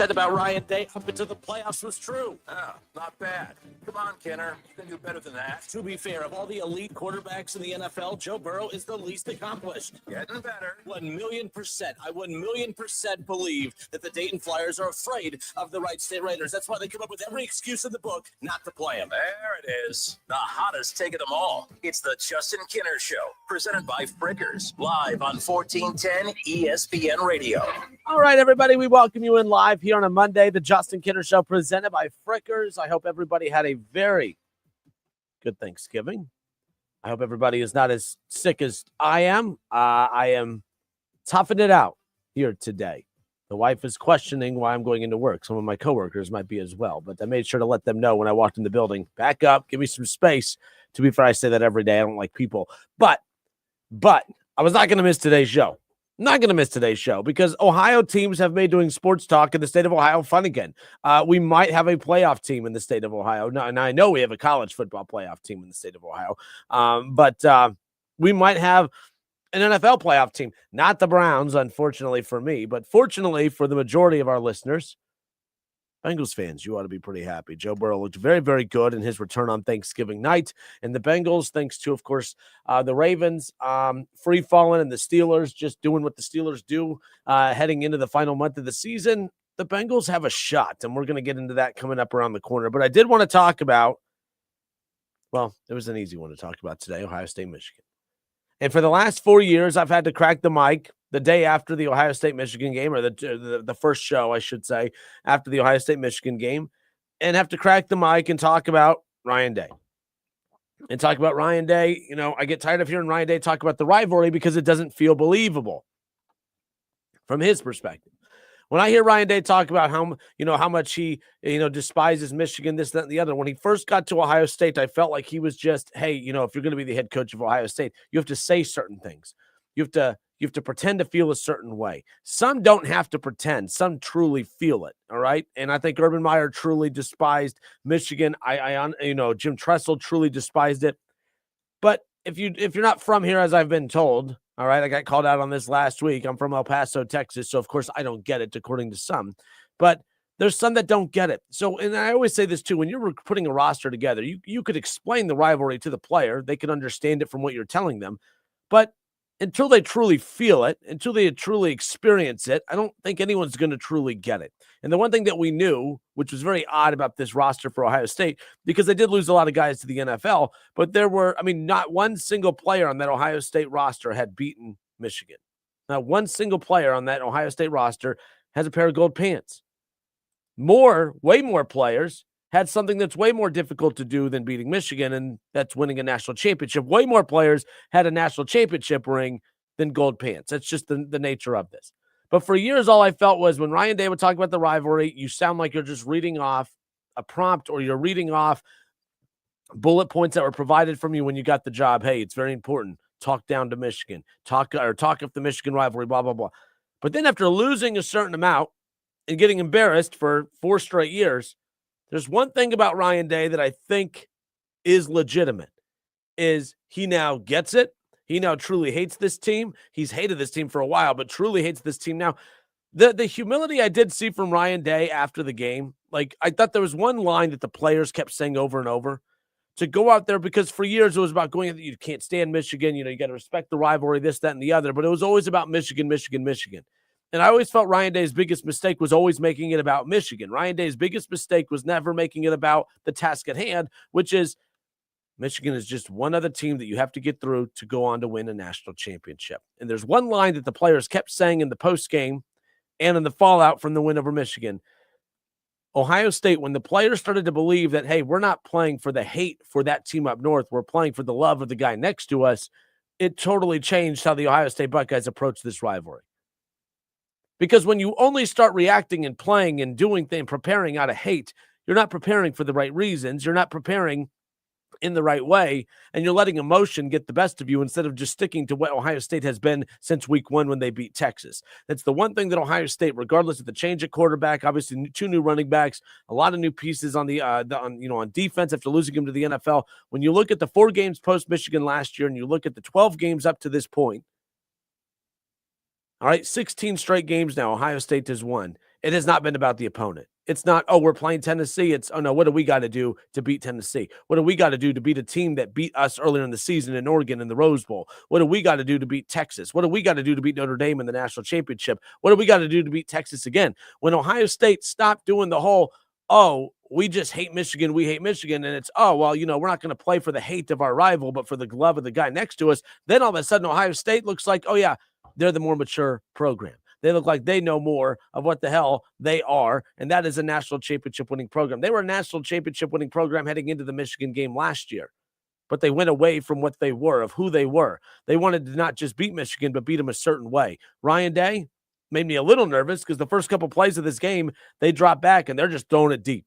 said about Ryan Day up into the playoffs was true. Oh, not bad. Come on, Kenner. You can do better than that. To be fair, of all the elite quarterbacks in the NFL, Joe Burrow is the least accomplished. Getting better. 1,000,000%. I 1,000,000% believe that the Dayton Flyers are afraid of the Wright State Raiders. That's why they come up with every excuse in the book not to play them. There it is. The hottest take of them all. It's the Justin Kinner Show, presented by Frickers, live on 1410 ESPN Radio. All right, everybody, we welcome you in live here on a Monday, the Justin Kinner Show, presented by Frickers. I hope everybody had a very good Thanksgiving. I hope everybody is not as sick as I am. I am toughing it out here today. The wife is questioning why I'm going into work. Some of my coworkers might be as well, but I made sure to let them know when I walked in the building. Back up, give me some space. To be fair, I say that every day. I don't like people. But I was not going to miss today's show. Not going to miss today's show because Ohio teams have made doing sports talk in the state of Ohio fun again. We might have a playoff team in the state of Ohio. Now, and I know we have a college football playoff team in the state of Ohio, but we might have an NFL playoff team. Not the Browns, unfortunately for me, but fortunately for the majority of our listeners, Bengals fans, you ought to be pretty happy. Joe Burrow looked very, very good in his return on Thanksgiving night. And the Bengals, thanks to, of course, the Ravens free-falling and the Steelers just doing what the Steelers do heading into the final month of the season, the Bengals have a shot. And we're going to get into that coming up around the corner. But I did want to talk about, well, it was an easy one to talk about today, Ohio State, Michigan. And for the last 4 years, I've had to crack the mic the day after the Ohio State-Michigan game, or the first show, I should say, after the Ohio State-Michigan game, and have to crack the mic and talk about Ryan Day. And talk about Ryan Day. You know, I get tired of hearing Ryan Day talk about the rivalry because it doesn't feel believable from his perspective. When I hear Ryan Day talk about how much he, despises Michigan, this, that, and the other, when he first got to Ohio State, I felt like he was just, hey, if you're going to be the head coach of Ohio State, you have to say certain things. You have to pretend to feel a certain way. Some don't have to pretend. Some truly feel it, all right? And I think Urban Meyer truly despised Michigan. Jim Tressel truly despised it. But if you're not from here, as I've been told, all right, I got called out on this last week. I'm from El Paso, Texas, so of course I don't get it, according to some. But there's some that don't get it. So, and I always say this too, when you're putting a roster together, you could explain the rivalry to the player. They could understand it from what you're telling them. But until they truly feel it, until they truly experience it, I don't think anyone's going to truly get it. And the one thing that we knew, which was very odd about this roster for Ohio State, because they did lose a lot of guys to the NFL, but there were, not one single player on that Ohio State roster had beaten Michigan. Not one single player on that Ohio State roster has a pair of gold pants. Way more players had something that's way more difficult to do than beating Michigan, and that's winning a national championship. Way more players had a national championship ring than gold pants. That's just the nature of this. But for years, all I felt was when Ryan Day would talk about the rivalry, you sound like you're just reading off a prompt or you're reading off bullet points that were provided from you when you got the job. Hey, it's very important. Talk down to Michigan. Talk up the Michigan rivalry, blah, blah, blah. But then after losing a certain amount and getting embarrassed for 4 straight years, there's one thing about Ryan Day that I think is legitimate, is he now gets it. He now truly hates this team. He's hated this team for a while, but truly hates this team now. The humility I did see from Ryan Day after the game, like I thought there was one line that the players kept saying over and over, to go out there, because for years it was about you can't stand Michigan, you got to respect the rivalry, this, that, and the other, but it was always about Michigan, Michigan, Michigan. And I always felt Ryan Day's biggest mistake was always making it about Michigan. Ryan Day's biggest mistake was never making it about the task at hand, which is Michigan is just one other team that you have to get through to go on to win a national championship. And there's one line that the players kept saying in the postgame and in the fallout from the win over Michigan. Ohio State, when the players started to believe that, hey, we're not playing for the hate for that team up north, we're playing for the love of the guy next to us, it totally changed how the Ohio State Buckeyes approach this rivalry. Because when you only start reacting and playing and doing things, preparing out of hate, you're not preparing for the right reasons. You're not preparing in the right way, and you're letting emotion get the best of you instead of just sticking to what Ohio State has been since week 1 when they beat Texas. That's the one thing that Ohio State, regardless of the change at quarterback, obviously 2 new running backs, a lot of new pieces on on defense after losing them to the NFL. When you look at the 4 games post Michigan last year and you look at the 12 games up to this point, all right, 16 straight games now Ohio State has won. It has not been about the opponent. It's not, oh, we're playing Tennessee. It's, oh, no, what do we got to do to beat Tennessee? What do we got to do to beat a team that beat us earlier in the season in Oregon in the Rose Bowl? What do we got to do to beat Texas? What do we got to do to beat Notre Dame in the national championship? What do we got to do to beat Texas again? When Ohio State stopped doing the whole, oh, we just hate Michigan, we hate Michigan, and it's, oh, well, we're not going to play for the hate of our rival, but for the glove of the guy next to us, then all of a sudden Ohio State looks like, oh, yeah, they're the more mature program. They look like they know more of what the hell they are, and that is a national championship winning program. They were a national championship winning program heading into the Michigan game last year, but they went away from what they were, of who they were. They wanted to not just beat Michigan, but beat them a certain way. Ryan Day made me a little nervous because the first couple plays of this game, they drop back and they're just throwing it deep.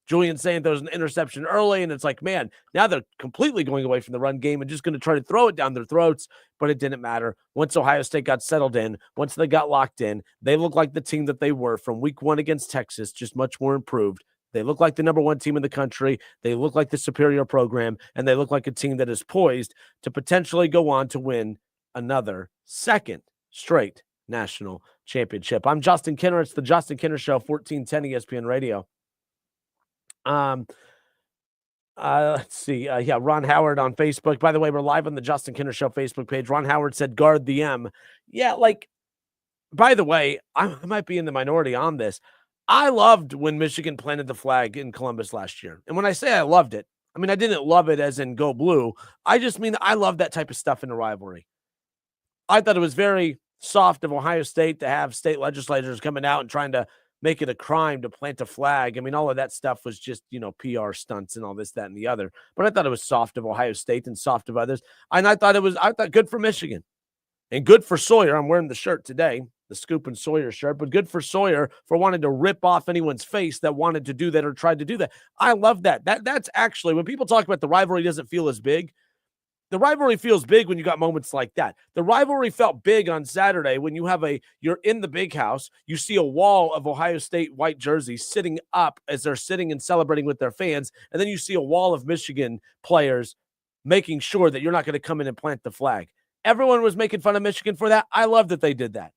Julian saying there was an interception early, and it's like, man, now they're completely going away from the run game and just going to try to throw it down their throats, but it didn't matter. Once Ohio State got settled in, once they got locked in, they look like the team that they were from week 1 against Texas, just much more improved. They look like the number 1 team in the country. They look like the superior program, and they look like a team that is poised to potentially go on to win another second straight national championship. I'm Justin Kinner. It's the Justin Kinner Show, 1410 ESPN Radio. Let's see. Yeah, Ron Howard on Facebook. By the way, we're live on the Justin Kinner Show Facebook page. Ron Howard said, guard the M. Yeah, by the way, I might be in the minority on this. I loved when Michigan planted the flag in Columbus last year. And when I say I loved it, I mean, I didn't love it as in go blue. I just mean I love that type of stuff in a rivalry. I thought it was very soft of Ohio State to have state legislators coming out and trying to make it a crime to plant a flag. I mean, all of that stuff was just, PR stunts and all this, that, and the other. But I thought it was soft of Ohio State and soft of others. And I thought good for Michigan and good for Sawyer. I'm wearing the shirt today, the Scoop and Sawyer shirt, but good for Sawyer for wanting to rip off anyone's face that wanted to do that or tried to do that. I love that. That's actually, when people talk about the rivalry doesn't feel as big, the rivalry feels big when you got moments like that. The rivalry felt big on Saturday when you're in the big house, you see a wall of Ohio State white jerseys sitting up as they're sitting and celebrating with their fans, and then you see a wall of Michigan players making sure that you're not going to come in and plant the flag. Everyone was making fun of Michigan for that. I love that they did that.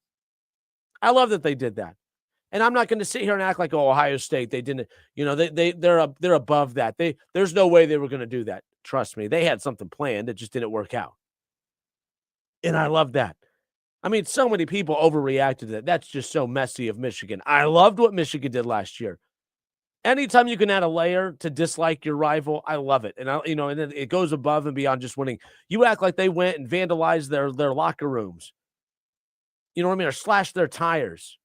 And I'm not going to sit here and act like, oh, Ohio State, they didn't, they're above that. There's no way they were going to do that. Trust me, they had something planned. It just didn't work out. And I love that. I mean, so many people overreacted to that. That's just so messy of Michigan. I loved what Michigan did last year. Anytime you can add a layer to dislike your rival, I love it. And and then it goes above and beyond just winning. You act like they went and vandalized their locker rooms. You know what I mean? Or slashed their tires.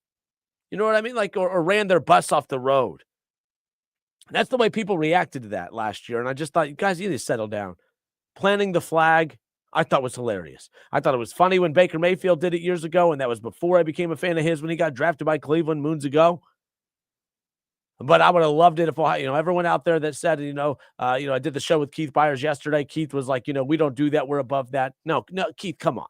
You know what I mean? Or ran their bus off the road. That's the way people reacted to that last year. And I just thought, you guys, you need to settle down. Planting the flag, I thought was hilarious. I thought it was funny when Baker Mayfield did it years ago, and that was before I became a fan of his when he got drafted by Cleveland moons ago. But I would have loved it if, everyone out there that said, I did the show with Keith Byers yesterday. Keith was like, we don't do that. We're above that. No, Keith, come on.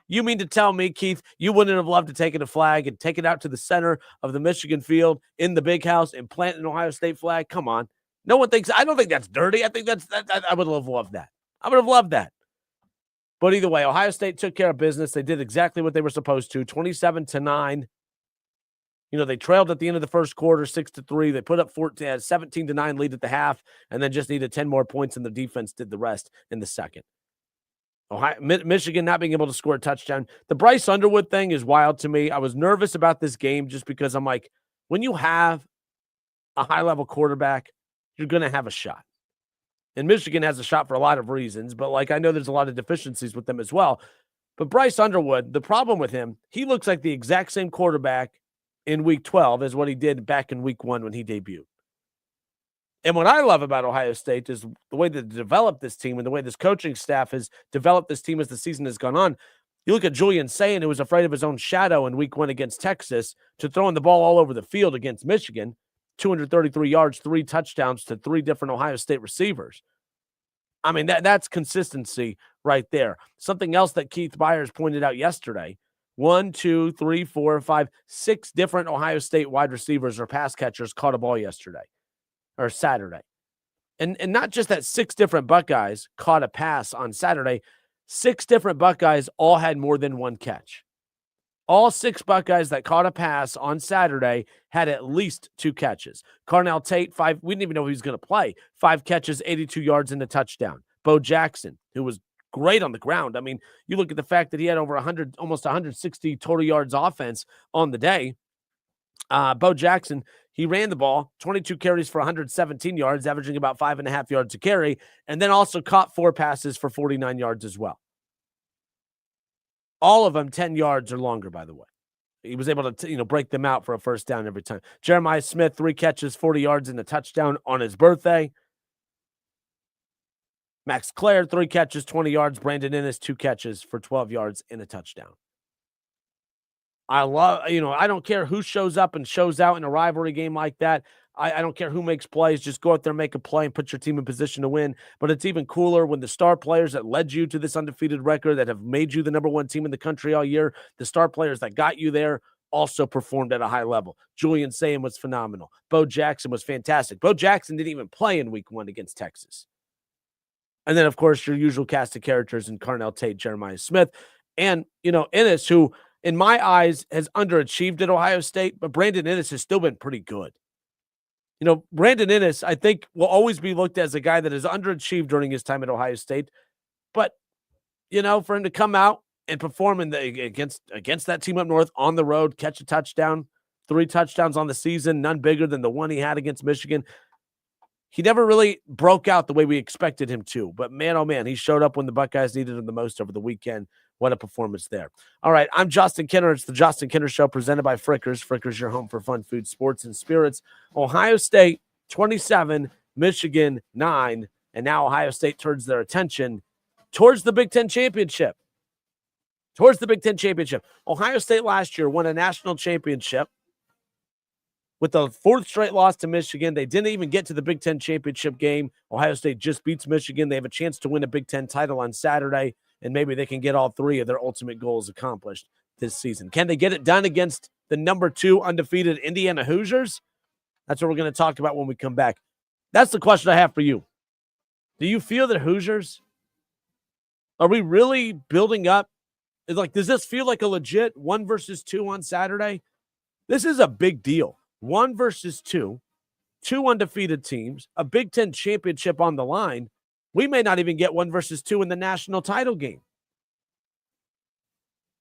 You mean to tell me, Keith, you wouldn't have loved to take a flag and take it out to the center of the Michigan field in the big house and plant an Ohio State flag? Come on. No one thinks, I don't think that's dirty. I think I would have loved that. I would have loved that. But either way, Ohio State took care of business. They did exactly what they were supposed to, 27-9. They trailed at the end of the first quarter, 6-3. They put up 17-9 lead at the half, and then just needed 10 more points, and the defense did the rest in the second. Michigan not being able to score a touchdown. The Bryce Underwood thing is wild to me. I was nervous about this game just because I'm like, when you have a high-level quarterback, you're going to have a shot. And Michigan has a shot for a lot of reasons, but I know there's a lot of deficiencies with them as well. But Bryce Underwood, the problem with him, he looks like the exact same quarterback in week 12 as what he did back in week 1 when he debuted. And what I love about Ohio State is the way that they developed this team and the way this coaching staff has developed this team as the season has gone on. You look at Julian Sayin, who was afraid of his own shadow in week 1 against Texas, to throwing the ball all over the field against Michigan, 233 yards, 3 touchdowns to 3 different Ohio State receivers. I mean, that's consistency right there. Something else that Keith Byers pointed out yesterday, 1, 2, 3, 4, 5, 6 different Ohio State wide receivers or pass catchers caught a ball yesterday. Or Saturday. And not just that 6 different Buckeyes caught a pass on Saturday, 6 different Buckeyes all had more than 1 catch. All 6 Buckeyes that caught a pass on Saturday had at least 2 catches. Carnell Tate, 5. We didn't even know he was going to play. 5 catches, 82 yards, and a touchdown. Bo Jackson, who was great on the ground. I mean, you look at the fact that he had over 100, almost 160 total yards offense on the day. Bo Jackson, he ran the ball, 22 carries for 117 yards, averaging about 5.5 yards a carry, and then also caught 4 passes for 49 yards as well. All of them 10 yards or longer, by the way. He was able to, break them out for a first down every time. Jeremiah Smith, 3 catches, 40 yards, and a touchdown on his birthday. Max Clare, 3 catches, 20 yards. Brandon Innes, 2 catches for 12 yards and a touchdown. I love, I don't care who shows up and shows out in a rivalry game like that. I don't care who makes plays. Just go out there, make a play, and put your team in position to win. But it's even cooler when the star players that led you to this undefeated record, that have made you the number 1 team in the country all year, the star players that got you there also performed at a high level. Julian Sayin was phenomenal. Bo Jackson was fantastic. Bo Jackson didn't even play in week 1 against Texas. And then, of course, your usual cast of characters in Carnell Tate, Jeremiah Smith, and, Innes, who, in my eyes, has underachieved at Ohio State, but Brandon Innes has still been pretty good. Brandon Innes, I think, will always be looked at as a guy that has underachieved during his time at Ohio State. But, for him to come out and perform against that team up north on the road, catch a touchdown, 3 touchdowns on the season, none bigger than the one he had against Michigan. He never really broke out the way we expected him to. But, man, oh, man, he showed up when the Buckeyes needed him the most over the weekend. What a performance there. All right, I'm Justin Kinner. It's the Justin Kinner Show presented by Frickers. Frickers, your home for fun, food, sports, and spirits. Ohio State, 27, Michigan, 9. And now Ohio State turns their attention towards the Big Ten Championship. Ohio State last year won a national championship with the 4th straight loss to Michigan. They didn't even get to the Big Ten championship game. Ohio State just beats Michigan. They have a chance to win a Big Ten title on Saturday, and maybe they can get all 3 of their ultimate goals accomplished this season. Can they get it done against the number 2 undefeated Indiana Hoosiers? That's what we're going to talk about when we come back. That's the question I have for you. Do you feel that Hoosiers, are we really building up? Does this feel like a legit 1 versus 2 on Saturday? This is a big deal. 1 versus 2, 2 undefeated teams, a Big Ten championship on the line. We may not even get 1 versus 2 in the national title game.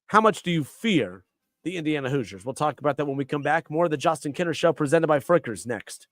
How much do you fear the Indiana Hoosiers? We'll talk about that when we come back. More of the Justin Kinner Show presented by Frickers next.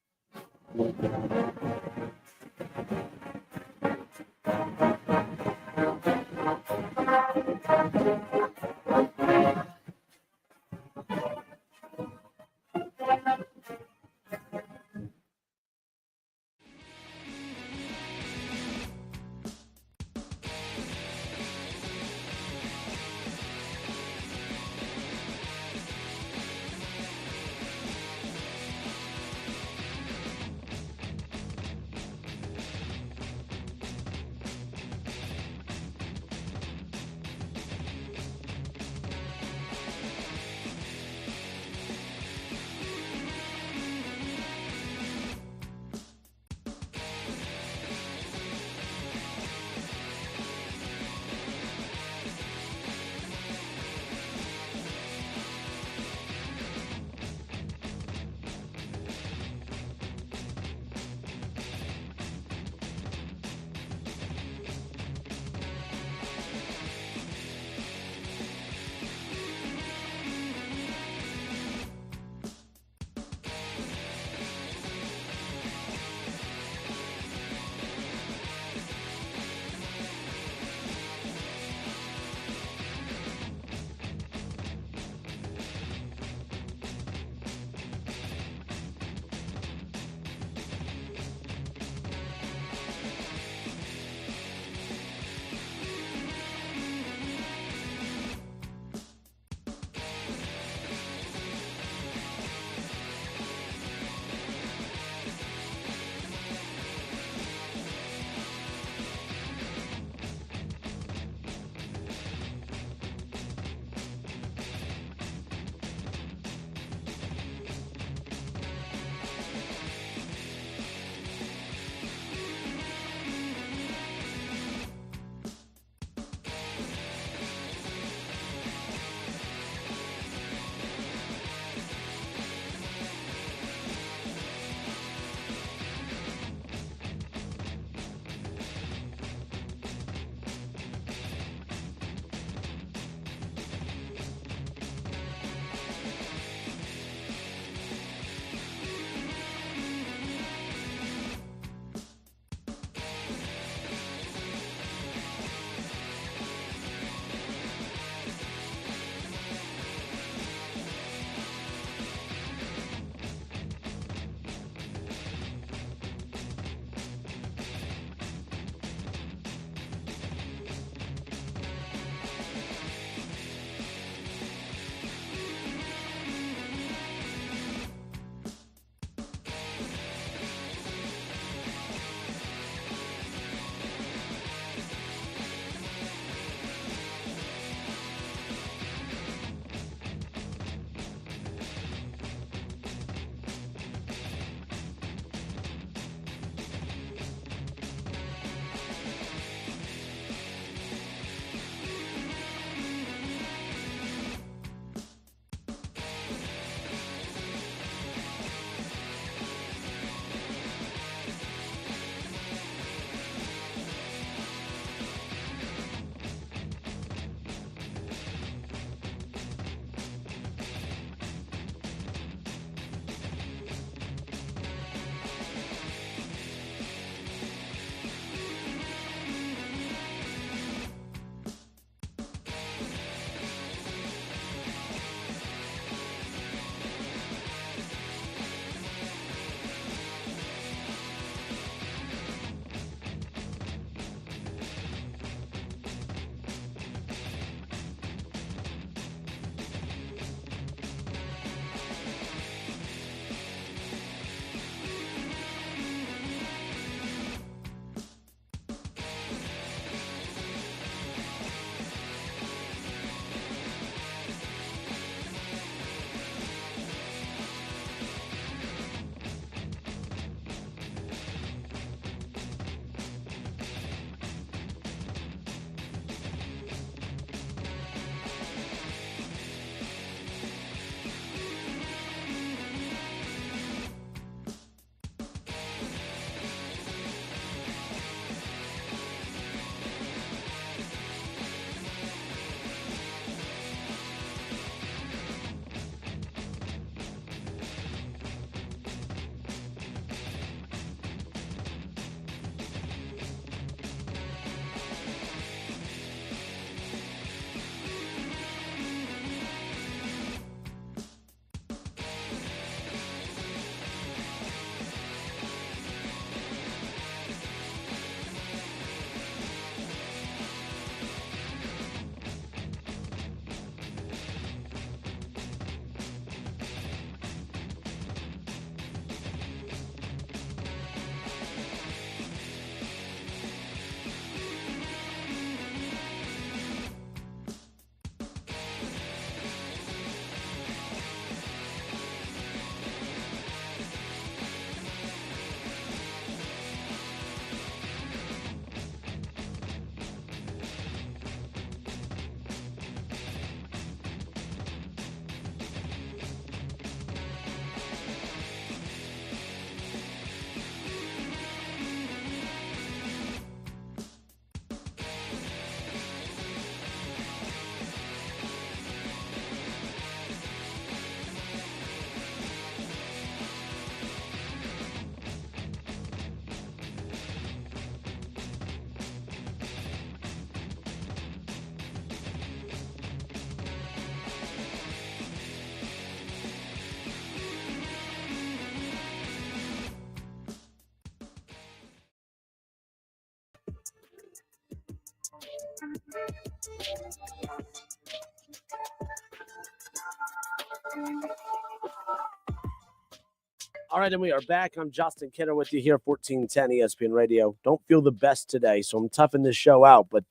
All right, and we are back. I'm Justin Kidder with you here, 1410 ESPN Radio. Don't feel the best today, so I'm toughing this show out, but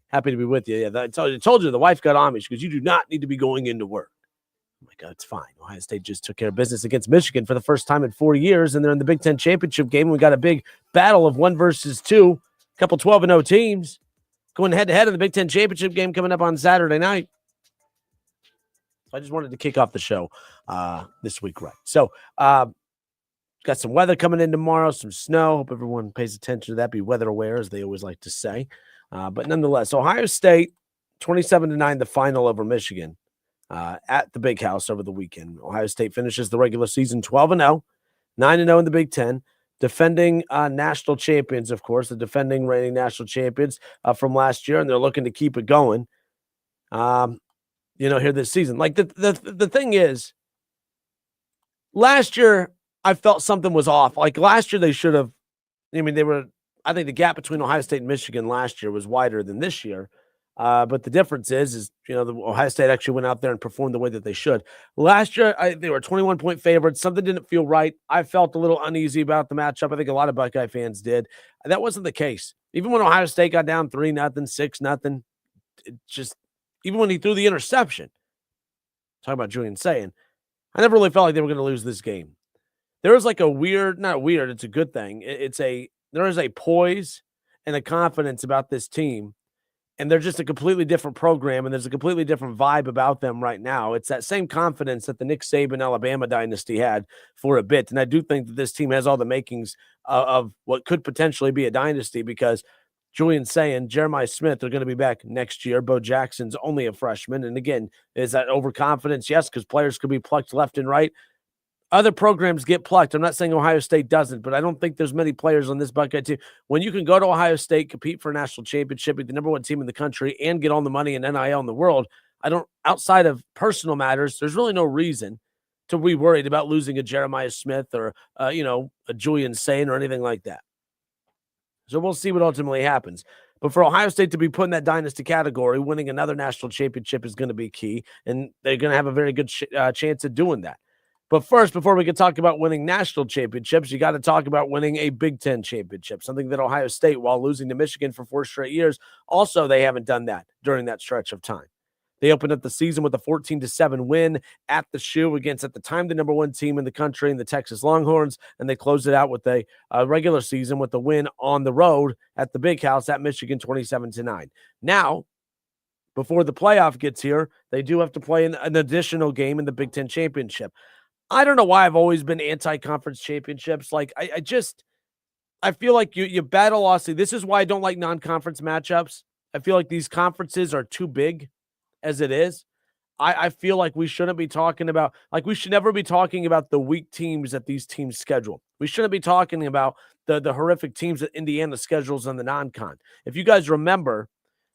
happy to be with you. Yeah, I told you the wife got on me. She goes, "You do not need to be going into work." I'm like, "Oh, it's fine." Ohio State just took care of business against Michigan for the first time in 4 years, and they're in the Big Ten championship game. We got a big battle of 1 versus 2, a couple 12-0 teams going head-to-head in the Big Ten championship game coming up on Saturday night. I just wanted to kick off the show this week, right? So, got some weather coming in tomorrow, some snow. Hope everyone pays attention to that. Be weather aware, as they always like to say. But nonetheless, Ohio State 27-9, the final over Michigan at the Big House over the weekend. Ohio State finishes the regular season 12-0, 9-0 in the Big Ten. Defending national champions, of course, the defending reigning national champions from last year, and they're looking to keep it going. Here this season. Like the thing is, last year I felt something was off. Like last year they should have. I think the gap between Ohio State and Michigan last year was wider than this year. But the difference is the Ohio State actually went out there and performed the way that they should. Last year they were 21-point favorites. Something didn't feel right. I felt a little uneasy about the matchup. I think a lot of Buckeye fans did. That wasn't the case. Even when Ohio State got down 3-0, 6-0, it just. Even when he threw the interception, talking about Julian saying, I never really felt like they were going to lose this game. There was like a weird, not weird, it's a good thing. There is a poise and a confidence about this team, and they're just a completely different program, and there's a completely different vibe about them right now. It's that same confidence that the Nick Saban Alabama dynasty had for a bit, and I do think that this team has all the makings of what could potentially be a dynasty because Julian saying Jeremiah Smith are going to be back next year. Bo Jackson's only a freshman. And again, is that overconfidence? Yes, because players could be plucked left and right. Other programs get plucked. I'm not saying Ohio State doesn't, but I don't think there's many players on this Buckeye team. When you can go to Ohio State, compete for a national championship, be the number 1 team in the country, and get all the money and NIL in the world, outside of personal matters, there's really no reason to be worried about losing a Jeremiah Smith or, a Julian Sain or anything like that. So we'll see what ultimately happens. But for Ohio State to be put in that dynasty category, winning another national championship is going to be key, and they're going to have a very good chance at doing that. But first, before we can talk about winning national championships, you got to talk about winning a Big Ten championship, something that Ohio State, while losing to Michigan for 4 straight years, also they haven't done that during that stretch of time. They opened up the season with a 14-7 win at the Shoe against, at the time, the number 1 team in the country in the Texas Longhorns, and they closed it out with a regular season with a win on the road at the Big House at Michigan, 27-9. Now, before the playoff gets here, they do have to play an additional game in the Big Ten championship. I don't know why I've always been anti-conference championships. Like, I feel like you battle losses. This is why I don't like non-conference matchups. I feel like these conferences are too big as it is. I feel like we shouldn't be talking about, like, we should never be talking about the weak teams that these teams schedule. We shouldn't be talking about the horrific teams that Indiana schedules on the non-con. If you guys remember,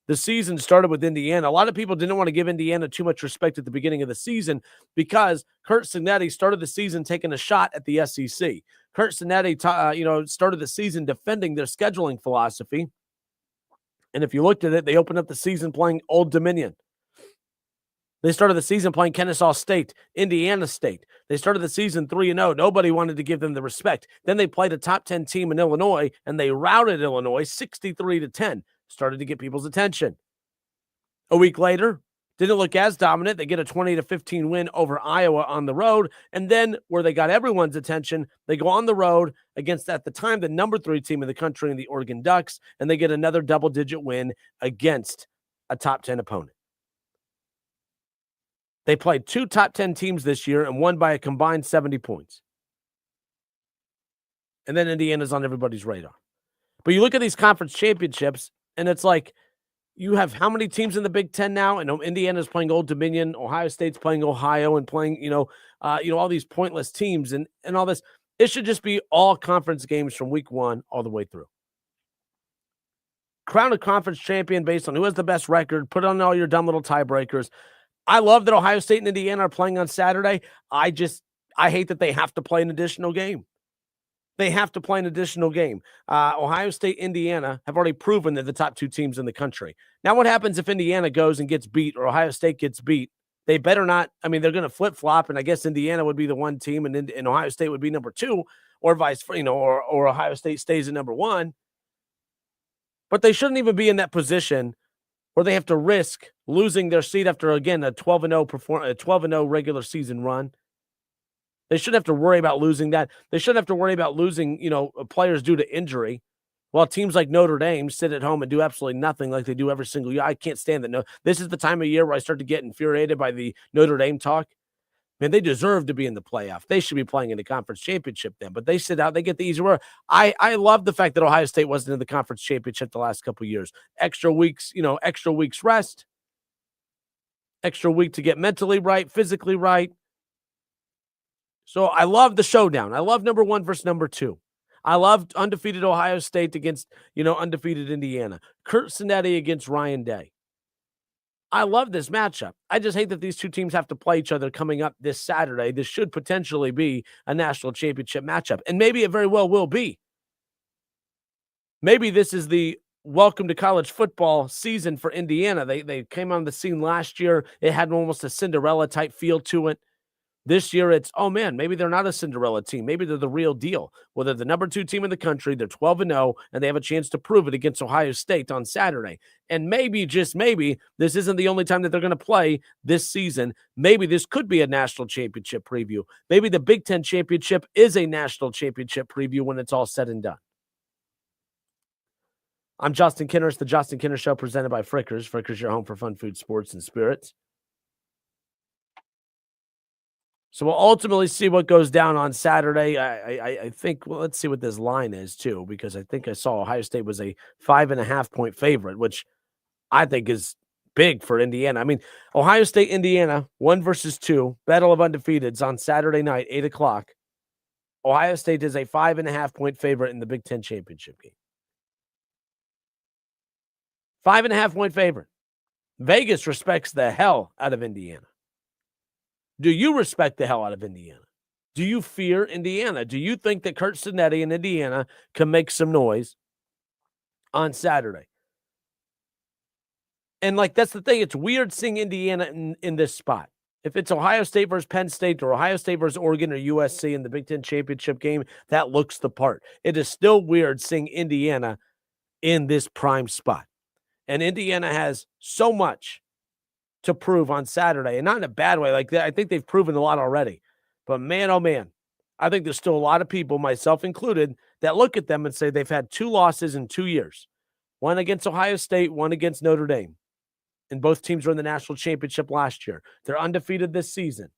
the season started with Indiana. A lot of people didn't want to give Indiana too much respect at the beginning of the season because Curt Cignetti started the season taking a shot at the SEC. Curt Cignetti, started the season defending their scheduling philosophy. And if you looked at it, they opened up the season playing Old Dominion. They started the season playing Kennesaw State, Indiana State. They started the season 3-0. Nobody wanted to give them the respect. Then they played a top 10 team in Illinois, and they routed Illinois 63-10. Started to get people's attention. A week later, didn't look as dominant. They get a 20-15 win over Iowa on the road. And then where they got everyone's attention, they go on the road against, at the time, the number 3 team in the country in the Oregon Ducks, and they get another double-digit win against a top 10 opponent. They played 2 top 10 teams this year and won by a combined 70 points. And then Indiana's on everybody's radar. But you look at these conference championships, and it's like, you have how many teams in the Big Ten now? And Indiana's playing Old Dominion, Ohio State's playing Ohio, and playing, all these pointless teams and all this. It should just be all conference games from week 1 all the way through. Crown a conference champion based on who has the best record. Put on all your dumb little tiebreakers. I love that Ohio State and Indiana are playing on Saturday. I hate that they have to play an additional game. they have to play an additional game. Ohio State, Indiana have already proven they're the top two teams in the country. Now, what happens if Indiana goes and gets beat or Ohio State gets beat? They better not. I mean, they're going to flip-flop, and I guess Indiana would be the one team, and Ohio State would be number two, or vice versa, or Ohio State stays at number one. But they shouldn't even be in that position where they have to risk losing their seat after, again, a 12-0 regular season run. They shouldn't have to worry about losing that. They shouldn't have to worry about losing, players due to injury. While teams like Notre Dame sit at home and do absolutely nothing like they do every single year. I can't stand that. No, this is the time of year where I start to get infuriated by the Notre Dame talk. Man, they deserve to be in the playoff. They should be playing in the conference championship then. But they sit out, they get the easy work. I love the fact that Ohio State wasn't in the conference championship the last couple of years. Extra weeks rest, extra week to get mentally right, physically right. So I love the showdown. I love number one versus number two. I love undefeated Ohio State against, undefeated Indiana. Kurt Cinetti against Ryan Day. I love this matchup. I just hate that these two teams have to play each other coming up this Saturday. This should potentially be a national championship matchup, and maybe it very well will be. Maybe this is the welcome to college football season for Indiana. They came on the scene last year. It had almost a Cinderella-type feel to it. This year, it's, oh, man, maybe they're not a Cinderella team. Maybe they're the real deal. Well, they're the number two team in the country. They're 12-0, and they have a chance to prove it against Ohio State on Saturday. And maybe, just maybe, this isn't the only time that they're going to play this season. Maybe this could be a national championship preview. Maybe the Big Ten championship is a national championship preview when it's all said and done. I'm Justin Kinner. It's the Justin Kinner Show presented by Frickers. Frickers, your home for fun, food, sports, and spirits. So we'll ultimately see what goes down on Saturday. I think, well, let's see what this line is, too, because I think I saw Ohio State was a 5.5-point favorite, which I think is big for Indiana. I mean, Ohio State, Indiana, 1 versus 2, battle of undefeateds on Saturday night, 8 o'clock. Ohio State is a 5.5-point favorite in the Big Ten championship game. 5.5-point favorite. Vegas respects the hell out of Indiana. Do you respect the hell out of Indiana? Do you fear Indiana? Do you think that Kurt Cinetti in Indiana can make some noise on Saturday? And, that's the thing. It's weird seeing Indiana in this spot. If it's Ohio State versus Penn State or Ohio State versus Oregon or USC in the Big Ten championship game, that looks the part. It is still weird seeing Indiana in this prime spot. And Indiana has so much to prove on Saturday, and not in a bad way. I think they've proven a lot already. But man, oh man, I think there's still a lot of people, myself included, that look at them and say they've had 2 losses in 2 years. One against Ohio State, one against Notre Dame. And both teams were in the national championship last year. They're undefeated this season.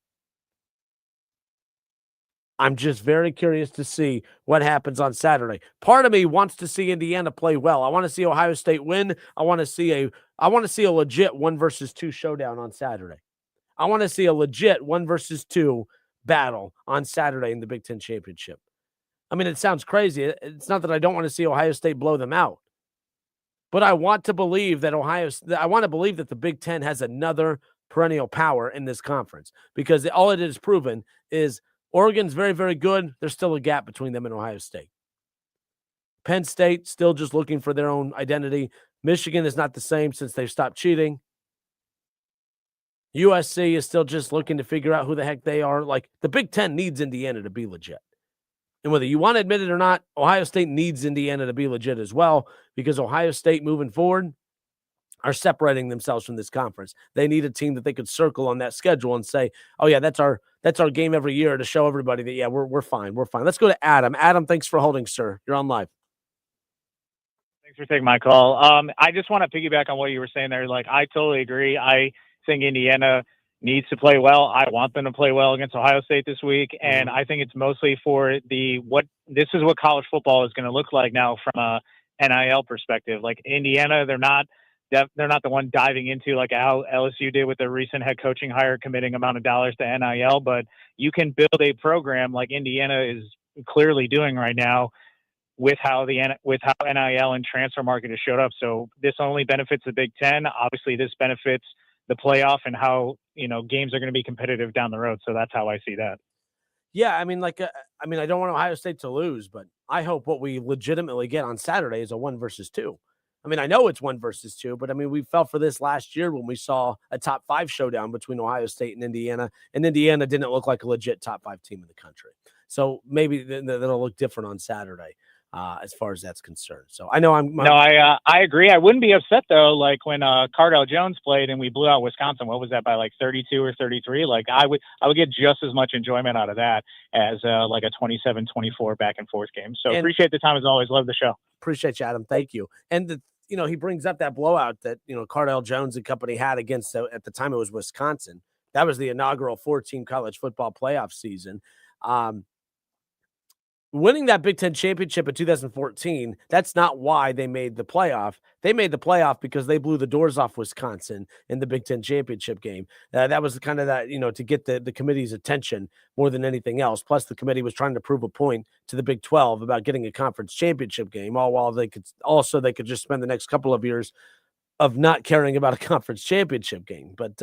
I'm just very curious to see what happens on Saturday. Part of me wants to see Indiana play well. I want to see Ohio State win. I want to see a legit 1 versus 2 showdown on Saturday. I want to see a legit 1 versus 2 battle on Saturday in the Big Ten championship. I mean, it sounds crazy. It's not that I don't want to see Ohio State blow them out, but I want to believe that the Big Ten has another perennial power in this conference, because all it has proven is Oregon's very, very good. There's still a gap between them and Ohio State. Penn State still just looking for their own identity. Michigan is not the same since they've stopped cheating. USC is still just looking to figure out who the heck they are. The Big Ten needs Indiana to be legit. And whether you want to admit it or not, Ohio State needs Indiana to be legit as well, because Ohio State moving forward are separating themselves from this conference. They need a team that they could circle on that schedule and say, oh yeah, that's our game every year, to show everybody that, yeah, we're fine. We're fine. Let's go to Adam. Adam, thanks for holding, sir. You're on live. Thanks for taking my call. I just want to piggyback on what you were saying there. I totally agree. I think Indiana needs to play well. I want them to play well against Ohio State this week. And I think it's mostly for this is what college football is going to look like now from a NIL perspective. Indiana, they're not the one diving into how LSU did with their recent head coaching hire, committing amount of dollars to NIL, but you can build a program like Indiana is clearly doing right now with how NIL and transfer market has showed up. So this only benefits the Big Ten. Obviously, this benefits the playoff and how games are going to be competitive down the road. So that's how I see that. Yeah, I mean, I don't want Ohio State to lose, but I hope what we legitimately get on Saturday is a 1-2. I mean, I know it's 1-2, but I mean, we fell for this last year when we saw a top 5 showdown between Ohio State and Indiana didn't look like a legit top 5 team in the country. So maybe that'll look different on Saturday. As far as that's concerned. So I know I agree. I wouldn't be upset though. Like when Cardell Jones played and we blew out Wisconsin, what was that, by like 32 or 33? Like I would get just as much enjoyment out of that as like a 27-24 back and forth game. So appreciate the time as always. Love the show. Appreciate you, Adam. Thank you. And he brings up that blowout that, Cardell Jones and company had against, at the time it was Wisconsin. That was the inaugural 4-team college football playoff season. Winning that Big Ten championship in 2014, that's not why they made the playoff. They made the playoff because they blew the doors off Wisconsin in the Big Ten championship game. That was kind of that, to get the committee's attention more than anything else. Plus, the committee was trying to prove a point to the Big 12 about getting a conference championship game, all while they could just spend the next couple of years of not caring about a conference championship game. But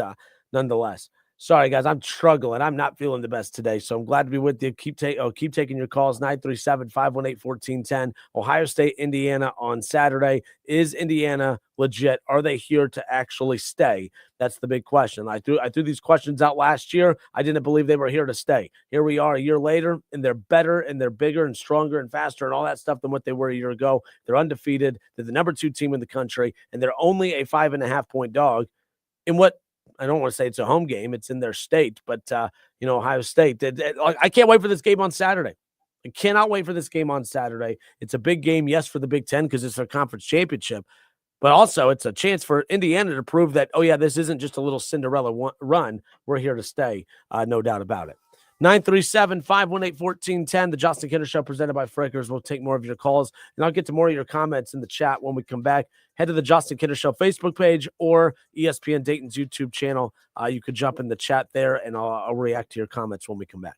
nonetheless. Sorry, guys, I'm struggling. I'm not feeling the best today, so I'm glad to be with you. Keep taking your calls, 937-518-1410. Ohio State, Indiana on Saturday. Is Indiana legit? Are they here to actually stay? That's the big question. I threw these questions out last year. I didn't believe they were here to stay. Here we are a year later, and they're better, and they're bigger and stronger and faster and all that stuff than what they were a year ago. They're undefeated. They're the number 2 team in the country, and they're only a 5.5-point dog in what I don't want to say it's a home game. It's in their state, but, Ohio State. I can't wait for this game on Saturday. I cannot wait for this game on Saturday. It's a big game, yes, for the Big Ten because it's their conference championship, but also it's a chance for Indiana to prove that, oh, yeah, this isn't just a little Cinderella run. We're here to stay, no doubt about it. 937-518-1410, the Justin Kinder Show presented by Frickers. We'll take more of your calls, and I'll get to more of your comments in the chat when we come back. Head to the Justin Kinder Show Facebook page or ESPN Dayton's YouTube channel. You could jump in the chat there, and I'll react to your comments when we come back.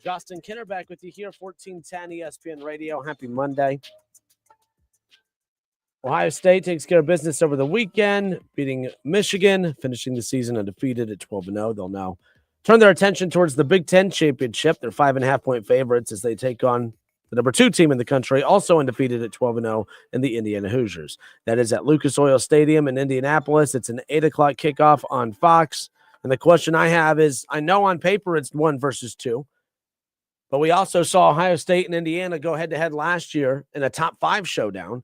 Justin Kinner back with you here, 1410 ESPN Radio. Happy Monday. Ohio State takes care of business over the weekend, beating Michigan, finishing the season undefeated at 12-0. They'll now turn their attention towards the Big Ten championship. They're 5.5-point favorites as they take on the number 2 team in the country, also undefeated at 12-0, in the Indiana Hoosiers. That is at Lucas Oil Stadium in Indianapolis. It's an 8 o'clock kickoff on Fox. And the question I have is, I know on paper it's 1 versus 2, but we also saw Ohio State and Indiana go head-to-head last year in a top 5 showdown.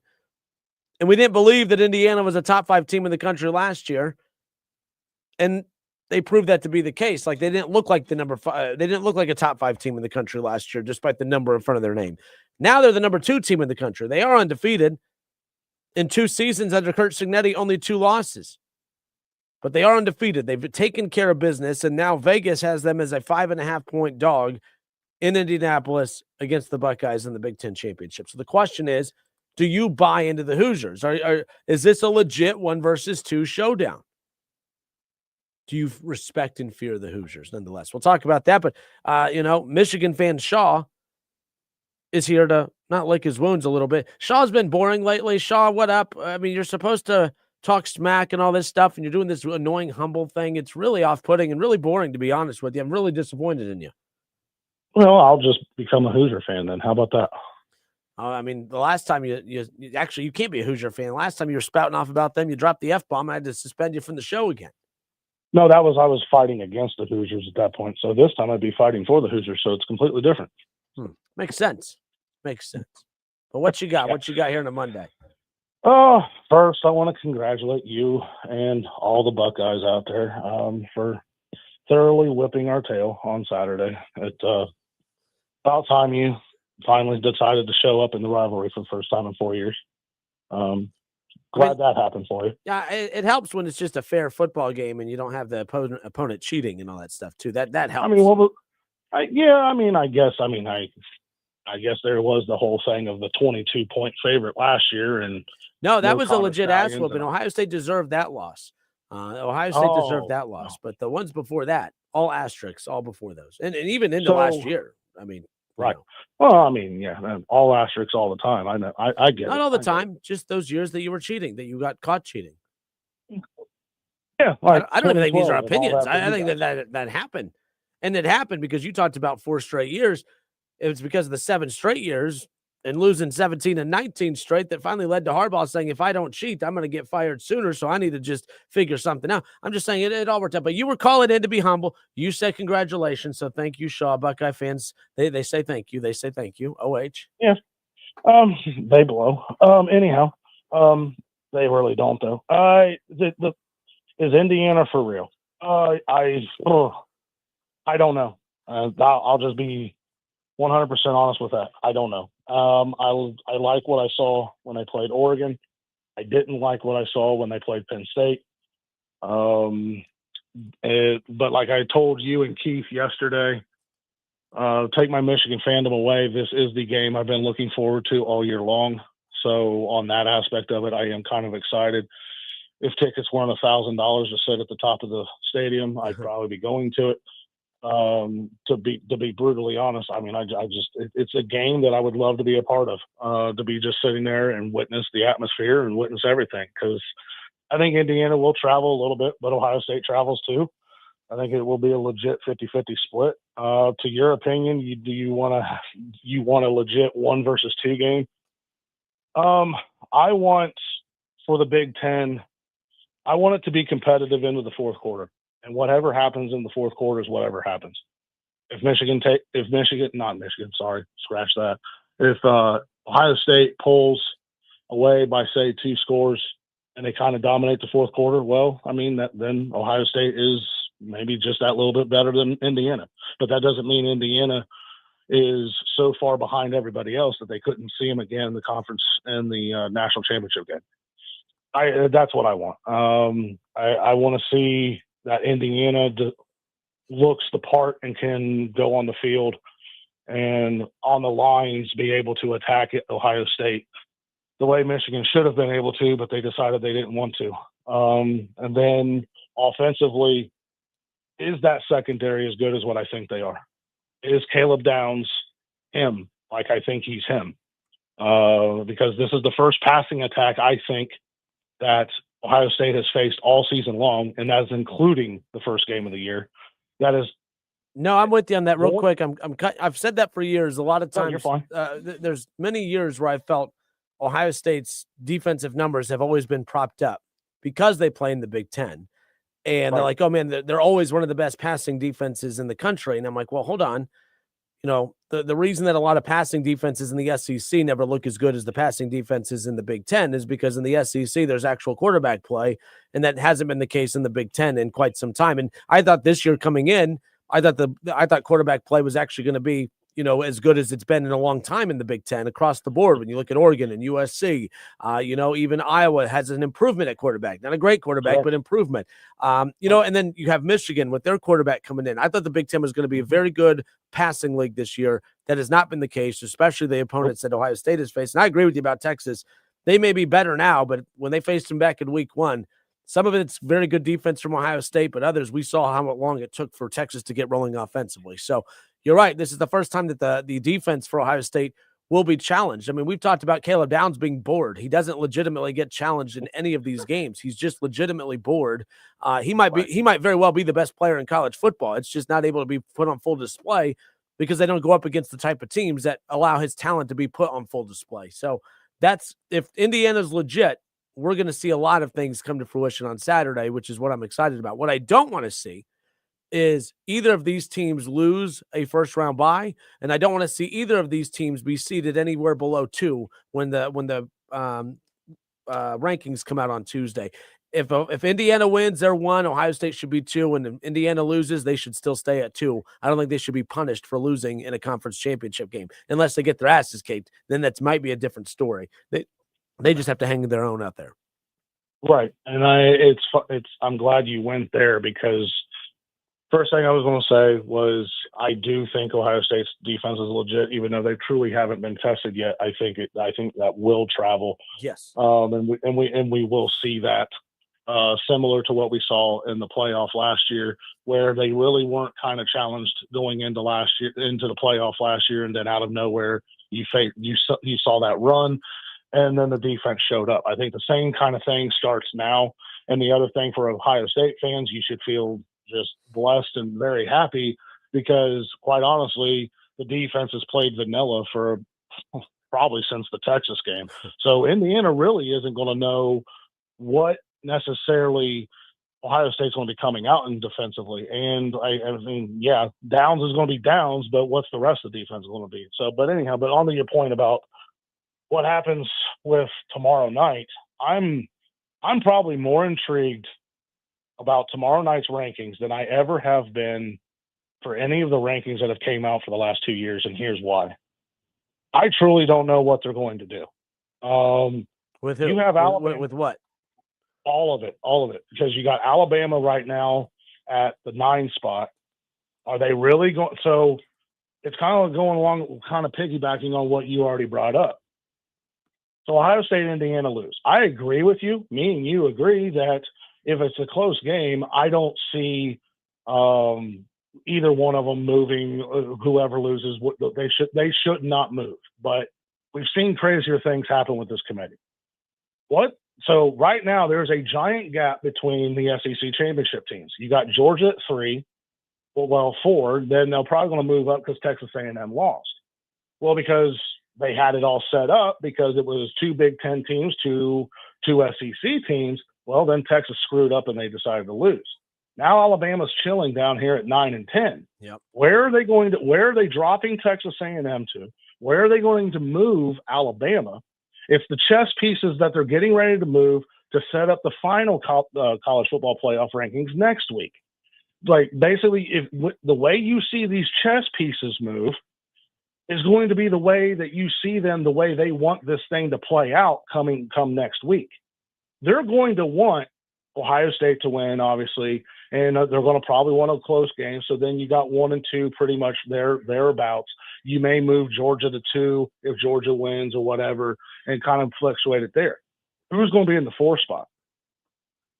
And we didn't believe that Indiana was a top 5 team in the country last year. And they proved that to be the case. Like, they didn't look like the number 5. They didn't look like a top 5 team in the country last year, despite the number in front of their name. Now they're the number 2 team in the country. They are undefeated. In 2 seasons under Kurt Cignetti, only 2 losses. But they are undefeated. They've taken care of business, and now Vegas has them as a 5.5-point dog in Indianapolis against the Buckeyes in the Big Ten championship. So the question is, do you buy into the Hoosiers? Is this a legit 1 versus 2 showdown? Do you respect and fear the Hoosiers nonetheless? We'll talk about that. But, Michigan fan Shaw is here to not lick his wounds a little bit. Shaw's been boring lately. Shaw, what up? I mean, you're supposed to talk smack and all this stuff, and you're doing this annoying, humble thing. It's really off-putting and really boring, to be honest with you. I'm really disappointed in you. Well, I'll just become a Hoosier fan then. How about that? I mean, the last time you can't be a Hoosier fan. Last time you were spouting off about them, you dropped the F-bomb. I had to suspend you from the show again. No, I was fighting against the Hoosiers at that point. So this time I'd be fighting for the Hoosiers. So it's completely different. Makes sense. But what you got? What you got here on a Monday? First, I want to congratulate you and all the Buckeyes out there for thoroughly whipping our tail on Saturday. It's about time you finally decided to show up in the rivalry for the first time in 4 years. Glad that happened for you. Yeah, it helps when it's just a fair football game and you don't have the opponent cheating and all that stuff too. That helps. I mean, I guess there was the whole thing of the 22-point favorite last year, and no, that was a legit ass whooping. Ohio State deserved that loss. Deserved that loss, but the ones before that, all asterisks, all before those, and even into last year. I mean, right. Well, I mean, yeah, all asterisks all the time. I know. I get it. Not all the time, just those years that you were cheating, that you got caught cheating. Yeah, I don't even think these are opinions. I think that happened, and it happened because you talked about 4 straight years. It was because of the 7 straight years and losing 17 and 19 straight that finally led to Harbaugh saying, if I don't cheat, I'm going to get fired sooner. So I need to just figure something out. I'm just saying it all worked out. But you were calling in to be humble. You said congratulations. So thank you, Shaw. Buckeye fans, they say thank you. They say thank you. OH. Yeah. They blow. Anyhow, they really don't though. Is Indiana for real? I don't know. I'll just be 100% honest with that. I don't know. I like what I saw when they played Oregon. I didn't like what I saw when they played Penn State. But like I told you and Keith yesterday, take my Michigan fandom away. This is the game I've been looking forward to all year long. So on that aspect of it, I am kind of excited. If tickets weren't $1,000 to sit at the top of the stadium, I'd probably be going to it. To be brutally honest, I mean, it's a game that I would love to be a part of, to be just sitting there and witness the atmosphere and witness everything. Because I think Indiana will travel a little bit, but Ohio State travels too. I think it will be a legit 50-50 split. To your opinion, do you want a legit 1 versus 2 game? I want, for the Big Ten, I want it to be competitive into the fourth quarter. And whatever happens in the fourth quarter is whatever happens. If Ohio State pulls away by, say, 2 scores and they kind of dominate the fourth quarter, well, I mean, then Ohio State is maybe just that little bit better than Indiana. But that doesn't mean Indiana is so far behind everybody else that they couldn't see them again in the conference and the national championship game. That's what I want. I want to see that Indiana looks the part and can go on the field and on the lines be able to attack Ohio State the way Michigan should have been able to, but they decided they didn't want to. And then offensively, is that secondary as good as what I think they are? Is Caleb Downs him, like I think he's him? Because this is the first passing attack, I think, that Ohio State has faced all season long, and that is including the first game of the year. That is. No, I'm with you on that real quick. I've said that for years. A lot of times, you're fine. There's many years where I felt Ohio State's defensive numbers have always been propped up because they play in the Big Ten. And they're like, oh, man, they're always one of the best passing defenses in the country. And I'm like, well, hold on. You know, the reason that a lot of passing defenses in the SEC never look as good as the passing defenses in the Big Ten is because in the SEC, there's actual quarterback play. And that hasn't been the case in the Big Ten in quite some time. And I thought this year coming in, I thought quarterback play was actually going to be, you know, as good as it's been in a long time in the Big Ten across the board. When you look at Oregon and USC, you know, even Iowa has an improvement at quarterback, not a great quarterback, but improvement. You know, and then you have Michigan with their quarterback coming in. I thought the Big Ten was going to be a very good passing league this year. That has not been the case, especially the opponents that Ohio State has faced. And I agree with you about Texas. They may be better now, but when they faced them back in week 1, some of it's very good defense from Ohio State, but others, we saw how long it took for Texas to get rolling offensively. So you're right. This is the first time that the defense for Ohio State will be challenged. I mean, we've talked about Caleb Downs being bored. He doesn't legitimately get challenged in any of these games. He's just legitimately bored. He might very well be the best player in college football. It's just not able to be put on full display because they don't go up against the type of teams that allow his talent to be put on full display. So that's, if Indiana's legit, we're going to see a lot of things come to fruition on Saturday, which is what I'm excited about. What I don't want to see is either of these teams lose a first-round bye, and I don't want to see either of these teams be seated anywhere below 2 when the rankings come out on Tuesday. If Indiana wins, they're 1. Ohio State should be 2, and if Indiana loses, they should still stay at 2. I don't think they should be punished for losing in a conference championship game unless they get their asses kicked. Then that might be a different story. They just have to hang their own out there. Right. And I'm glad you went there, because first thing I was going to say was I do think Ohio State's defense is legit, even though they truly haven't been tested yet. I think that will travel. Yes. And we will see that similar to what we saw in the playoff last year, where they really weren't kind of challenged going into the playoff last year, and then out of nowhere you saw that run. And then the defense showed up. I think the same kind of thing starts now. And the other thing for Ohio State fans, you should feel just blessed and very happy, because quite honestly, the defense has played vanilla for probably since the Texas game. So Indiana really isn't going to know what necessarily Ohio State's going to be coming out in defensively. And I mean, yeah, Downs is going to be Downs, but what's the rest of the defense going to be? So, but anyhow, but on to your point about what happens with tomorrow night, I'm probably more intrigued about tomorrow night's rankings than I ever have been for any of the rankings that have came out for the last 2 years, and here's why. I truly don't know what they're going to do. With who? You have Alabama. With what? All of it, because you got Alabama right now at the 9 spot. Are they really going? So it's kind of going along, kind of piggybacking on what you already brought up. So Ohio State and Indiana lose. I agree with you. Me and you agree that if it's a close game, I don't see either one of them moving. Whoever loses, they should not move. But we've seen crazier things happen with this committee. So right now there's a giant gap between the SEC championship teams. You got Georgia at 3, 4. Then they're probably going to move up because Texas A&M lost. Well, because they had it all set up, because it was 2 Big Ten teams, two SEC teams. Well, then Texas screwed up and they decided to lose. Now Alabama's chilling down here at 9 and 10. Yep. Where are they dropping Texas A&M to? Where are they going to move Alabama? It's the chess pieces that they're getting ready to move to set up the final college football playoff rankings next week. Like, basically, if the way you see these chess pieces move is going to be the way that you see them, the way they want this thing to play out come next week. They're going to want Ohio State to win, obviously, and they're going to probably want a close game. So then you got 1 and 2 pretty much thereabouts. You may move Georgia to 2 if Georgia wins or whatever, and kind of fluctuate it there. Who's going to be in the 4 spot?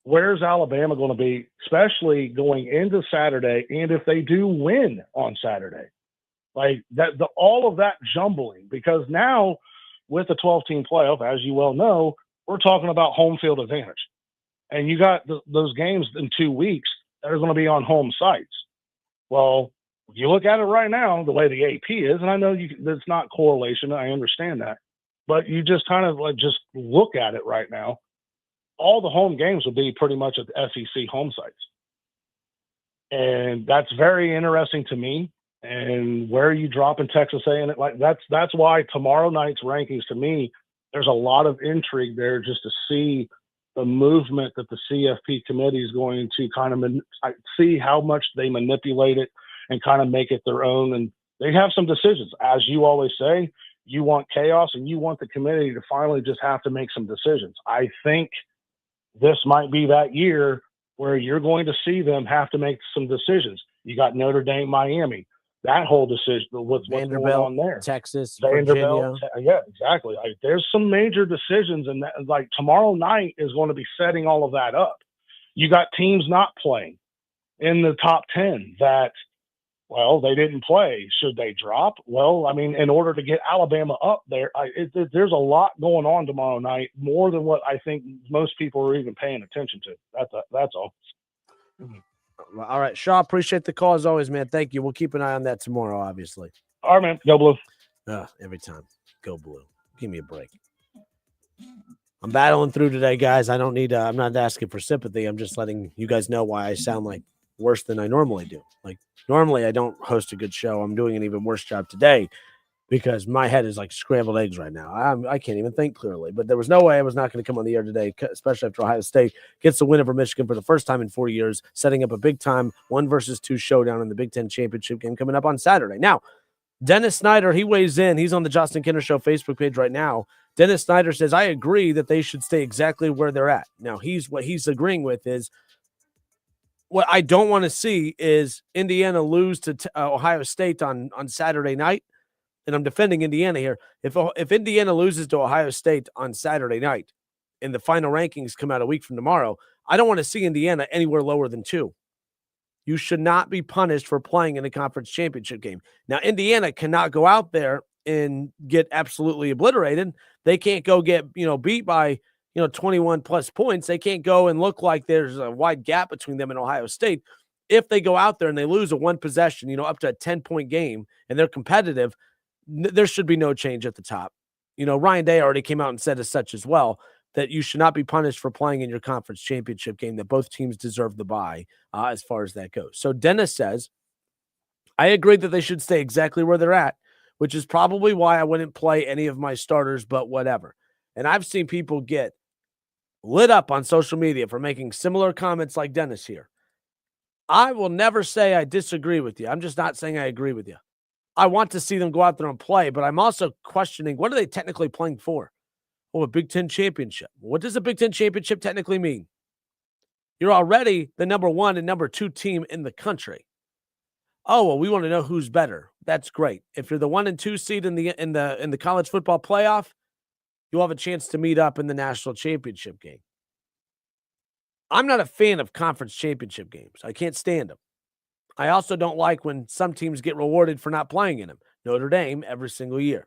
where's Alabama going to be, especially going into Saturday, and if they do win on Saturday? Like that, all of that jumbling, because now with the 12-team playoff, as you well know, we're talking about home field advantage. And you got those games in 2 weeks that are going to be on home sites. Well, you look at it right now, the way the AP is, and I know that's not correlation. I understand that. But you just kind of like just look at it right now. All the home games will be pretty much at the SEC home sites. And that's very interesting to me. And where are you dropping Texas A&M? Like that's why tomorrow night's rankings, to me, there's a lot of intrigue there just to see the movement that the CFP committee is going to kind of see how much they manipulate it and kind of make it their own. And they have some decisions. As you always say, you want chaos and you want the committee to finally just have to make some decisions. I think this might be that year where you're going to see them have to make some decisions. You got Notre Dame, Miami. That whole decision, what's going on there? Texas, Vanderbilt, Virginia. yeah, exactly. There's some major decisions, and that, like tomorrow night is going to be setting all of that up. You got teams not playing in the top 10 that, well, they didn't play. Should they drop? Well, I mean, in order to get Alabama up there, there's a lot going on tomorrow night, more than what I think most people are even paying attention to. That's all. Well, all right, Shaw, appreciate the call as always, man. Thank you. We'll keep an eye on that tomorrow, obviously. All right, man. Go Blue. Every time. Go Blue. Give me a break. I'm battling through today, guys. I don't need I'm not asking for sympathy. I'm just letting you guys know why I sound like worse than I normally do. Like normally I don't host a good show. I'm doing an even worse job today because my head is like scrambled eggs right now. I can't even think clearly, but there was no way I was not going to come on the air today, especially after Ohio State gets the win over Michigan for the first time in 4 years, setting up a big-time 1-versus-2 showdown in the Big Ten championship game coming up on Saturday. Now, Dennis Snyder, he weighs in. He's on the Justin Kinner Show Facebook page right now. Dennis Snyder says, I agree that they should stay exactly where they're at. Now, what he's agreeing with is what I don't want to see is Indiana lose to Ohio State on Saturday night. And I'm defending Indiana here. If Indiana loses to Ohio State on Saturday night and the final rankings come out a week from tomorrow, I don't want to see Indiana anywhere lower than 2. You should not be punished for playing in a conference championship game. Now, Indiana cannot go out there and get absolutely obliterated. They can't go get, beat by, 21 plus points. They can't go and look like there's a wide gap between them and Ohio State. If they go out there and they lose a one possession, up to a 10-point game and they're competitive, there should be no change at the top. Ryan Day already came out and said as such as well, that you should not be punished for playing in your conference championship game, that both teams deserve the bye as far as that goes. So Dennis says, I agree that they should stay exactly where they're at, which is probably why I wouldn't play any of my starters, but whatever. And I've seen people get lit up on social media for making similar comments like Dennis here. I will never say I disagree with you. I'm just not saying I agree with you. I want to see them go out there and play, but I'm also questioning, what are they technically playing for? Oh, a Big Ten championship. What does a Big Ten championship technically mean? You're already the number 1 and number 2 team in the country. Oh, well, we want to know who's better. That's great. If you're the 1 and 2 seed in the college football playoff, you'll have a chance to meet up in the national championship game. I'm not a fan of conference championship games. I can't stand them. I also don't like when some teams get rewarded for not playing in them. Notre Dame every single year.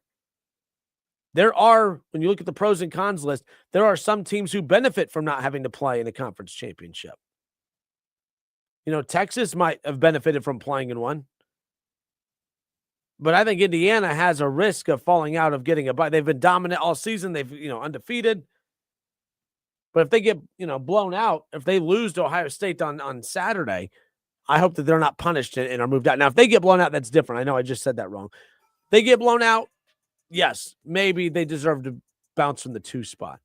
There are, when you look at the pros and cons list, there are some teams who benefit from not having to play in a conference championship. Texas might have benefited from playing in one. But I think Indiana has a risk of falling out of getting a bye. They've been dominant all season. They've, undefeated. But if they get, blown out, if they lose to Ohio State on Saturday, I hope that they're not punished and are moved out. Now, if they get blown out, that's different. I know I just said that wrong. They get blown out, yes, maybe they deserve to bounce from the 2 spot.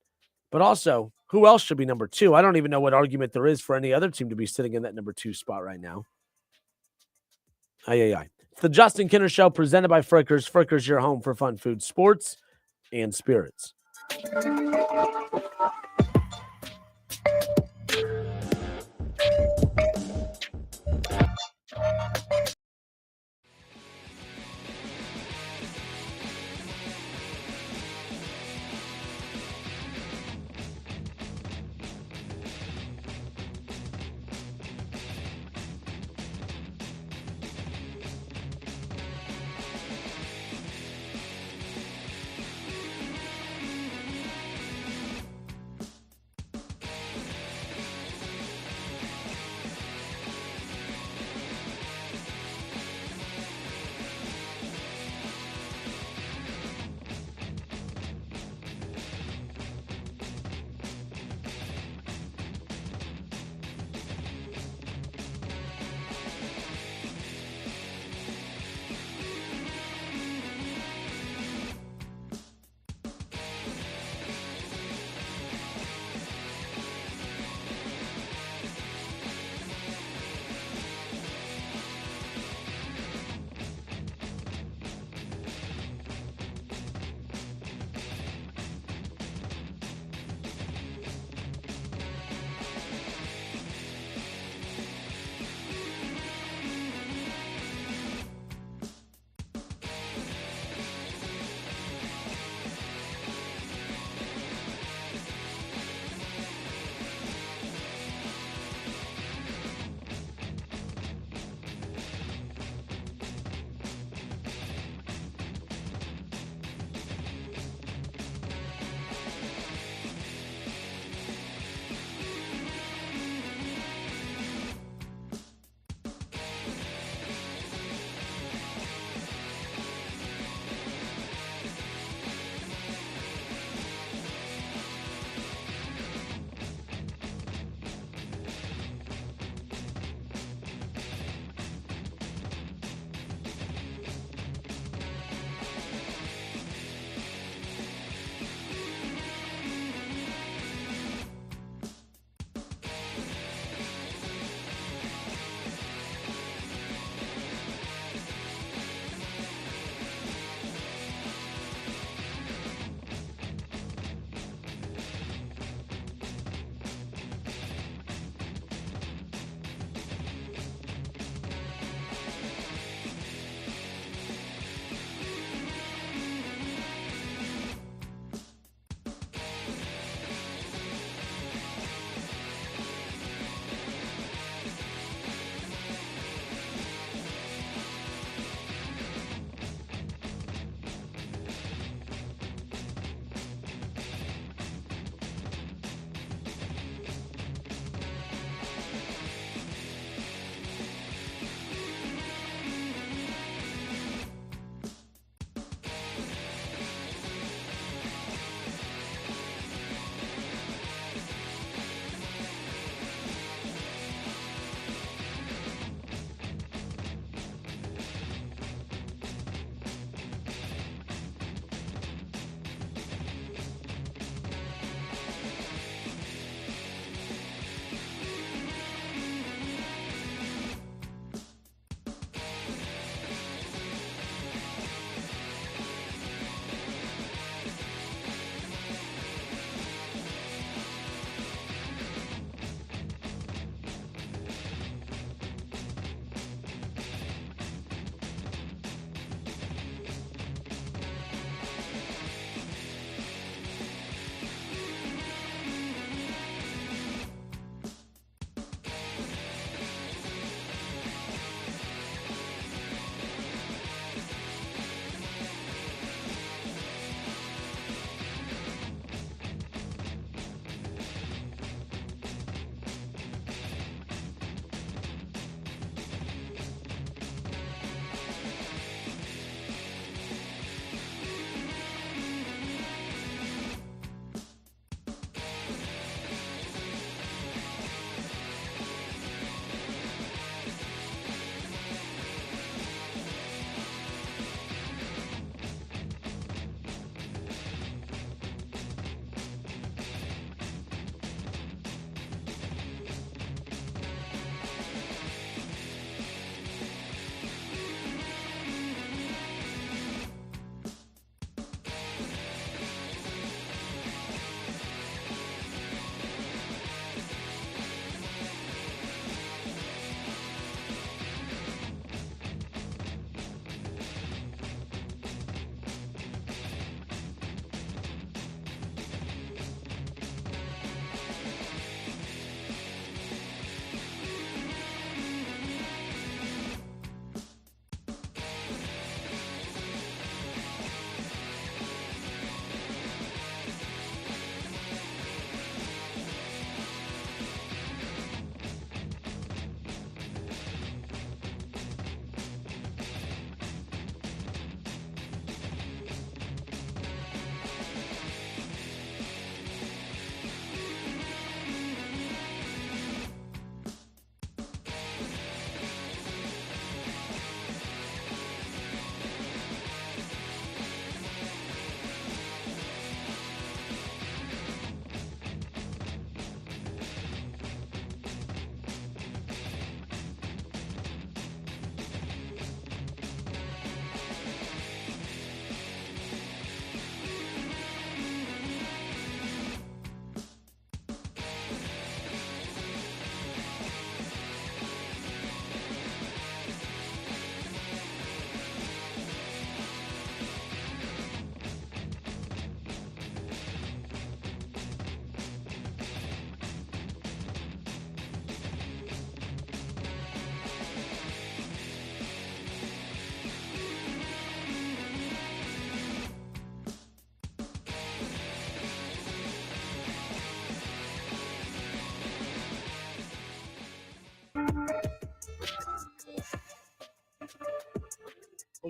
But also, who else should be number 2? I don't even know what argument there is for any other team to be sitting in that number 2 spot right now. It's the Justin Kinner Show presented by Frickers. Frickers, your home for fun food, sports, and spirits.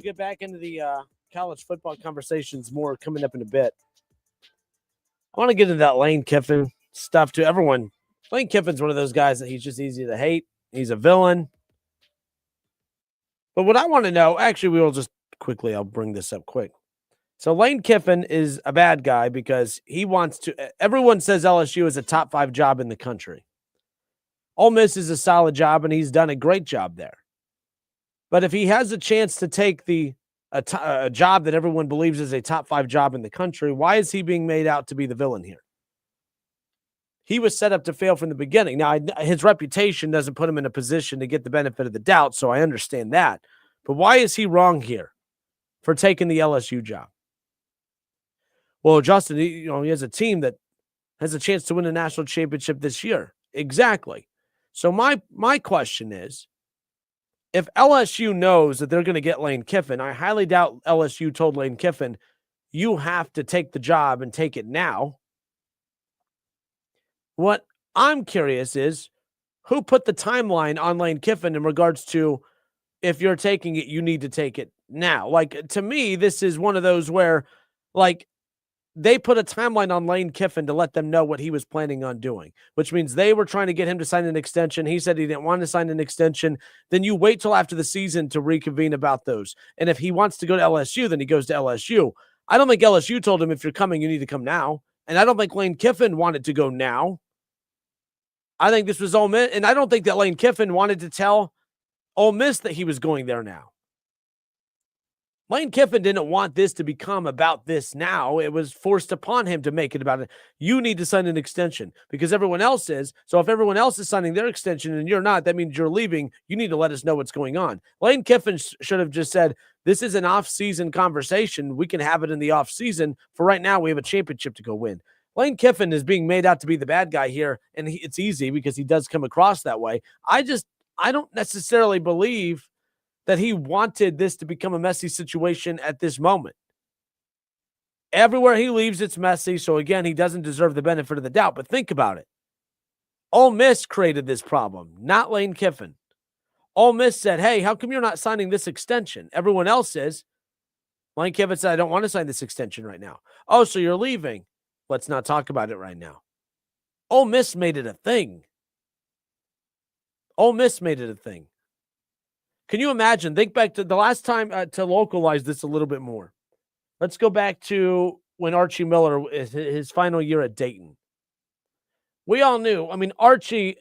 We'll get back into the college football conversations more coming up in a bit. I want to get into that Lane Kiffin stuff to everyone. Lane Kiffin's one of those guys that he's just easy to hate. He's a villain. But what I want to know, actually, we will just quickly, I'll bring this up quick. So Lane Kiffin is a bad guy because he wants to, everyone says LSU is a top 5 job in the country. Ole Miss is a solid job, and he's done a great job there. But if he has a chance to take a job that everyone believes is a top 5 job in the country, why is he being made out to be the villain here? He was set up to fail from the beginning. Now, his reputation doesn't put him in a position to get the benefit of the doubt, so I understand that. But why is he wrong here for taking the LSU job? Well, Justin, he has a team that has a chance to win a national championship this year. Exactly. So my question is, if LSU knows that they're going to get Lane Kiffin, I highly doubt LSU told Lane Kiffin, you have to take the job and take it now. What I'm curious is, who put the timeline on Lane Kiffin in regards to, if you're taking it, you need to take it now? Like, to me, this is one of those where, like, they put a timeline on Lane Kiffin to let them know what he was planning on doing, which means they were trying to get him to sign an extension. He said he didn't want to sign an extension. Then you wait till after the season to reconvene about those. And if he wants to go to LSU, then he goes to LSU. I don't think LSU told him, if you're coming, you need to come now. And I don't think Lane Kiffin wanted to go now. I think this was Ole Miss, and I don't think that Lane Kiffin wanted to tell Ole Miss that he was going there now. Lane Kiffin didn't want this to become about this now. It was forced upon him to make it about it. You need to sign an extension because everyone else is. So if everyone else is signing their extension and you're not, that means you're leaving. You need to let us know what's going on. Lane Kiffin should have just said, this is an off-season conversation. We can have it in the off-season. For right now, we have a championship to go win. Lane Kiffin is being made out to be the bad guy here, and it's easy because he does come across that way. I don't necessarily believe that he wanted this to become a messy situation at this moment. Everywhere he leaves, it's messy, so again, he doesn't deserve the benefit of the doubt, but think about it. Ole Miss created this problem, not Lane Kiffin. Ole Miss said, hey, how come you're not signing this extension? Everyone else is. Lane Kiffin said, I don't want to sign this extension right now. Oh, so you're leaving. Let's not talk about it right now. Ole Miss made it a thing. Ole Miss made it a thing. Can you imagine? Think back to the last time, to localize this a little bit more. Let's go back to when Archie Miller, his final year at Dayton. We all knew, Archie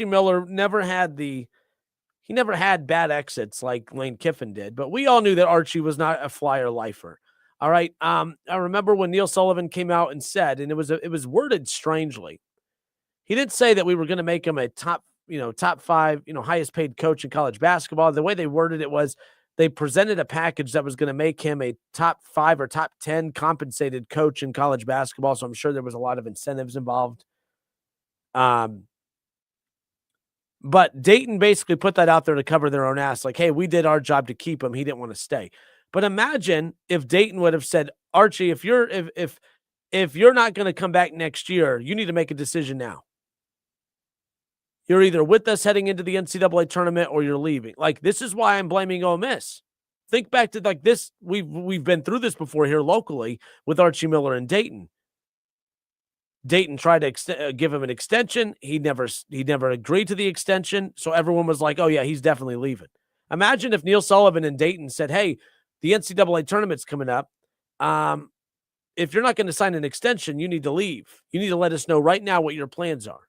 Miller never had bad exits like Lane Kiffin did, but we all knew that Archie was not a flyer lifer. All right. I remember when Neil Sullivan came out and said, and it was worded strangely. He didn't say that we were going to make him a top 5, highest paid coach in college basketball. The way they worded it was they presented a package that was going to make him a top 5 or top 10 compensated coach in college basketball. So I'm sure there was a lot of incentives involved. But Dayton basically put that out there to cover their own ass. Like, hey, we did our job to keep him. He didn't want to stay. But imagine if Dayton would have said, Archie, if you're not going to come back next year, you need to make a decision now. You're either with us heading into the NCAA tournament or you're leaving. Like, this is why I'm blaming Ole Miss. Think back to like this. We've been through this before here locally with Archie Miller and Dayton. Dayton tried to give him an extension. He never agreed to the extension. So everyone was like, oh yeah, he's definitely leaving. Imagine if Neil Sullivan and Dayton said, hey, the NCAA tournament's coming up. If you're not going to sign an extension, you need to leave. You need to let us know right now what your plans are.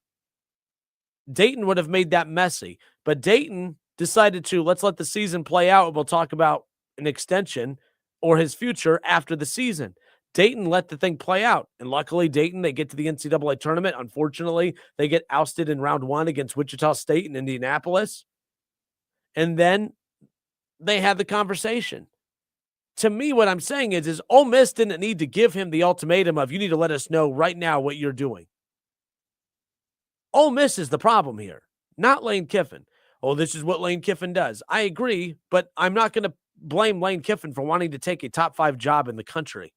Dayton would have made that messy, but Dayton decided to let's let the season play out and we'll talk about an extension or his future after the season. Dayton let the thing play out, and luckily Dayton, they get to the NCAA tournament. Unfortunately, they get ousted in round 1 against Wichita State in Indianapolis, and then they had the conversation. To me, what I'm saying is Ole Miss didn't need to give him the ultimatum of you need to let us know right now what you're doing. Ole Miss is the problem here, not Lane Kiffin. Oh, this is what Lane Kiffin does. I agree, but I'm not going to blame Lane Kiffin for wanting to take a top 5 job in the country.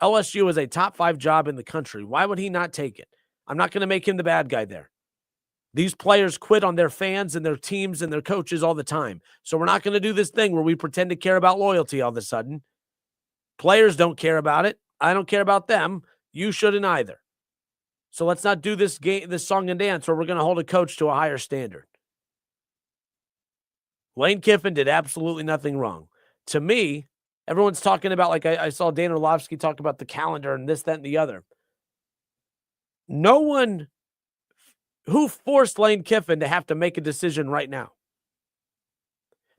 LSU is a top 5 job in the country. Why would he not take it? I'm not going to make him the bad guy there. These players quit on their fans and their teams and their coaches all the time. So we're not going to do this thing where we pretend to care about loyalty all of a sudden. Players don't care about it. I don't care about them. You shouldn't either. So let's not do this song and dance where we're going to hold a coach to a higher standard. Lane Kiffin did absolutely nothing wrong. To me, everyone's talking about, like I saw Dan Orlovsky talk about the calendar and this, that, and the other. No one who forced Lane Kiffin to have to make a decision right now.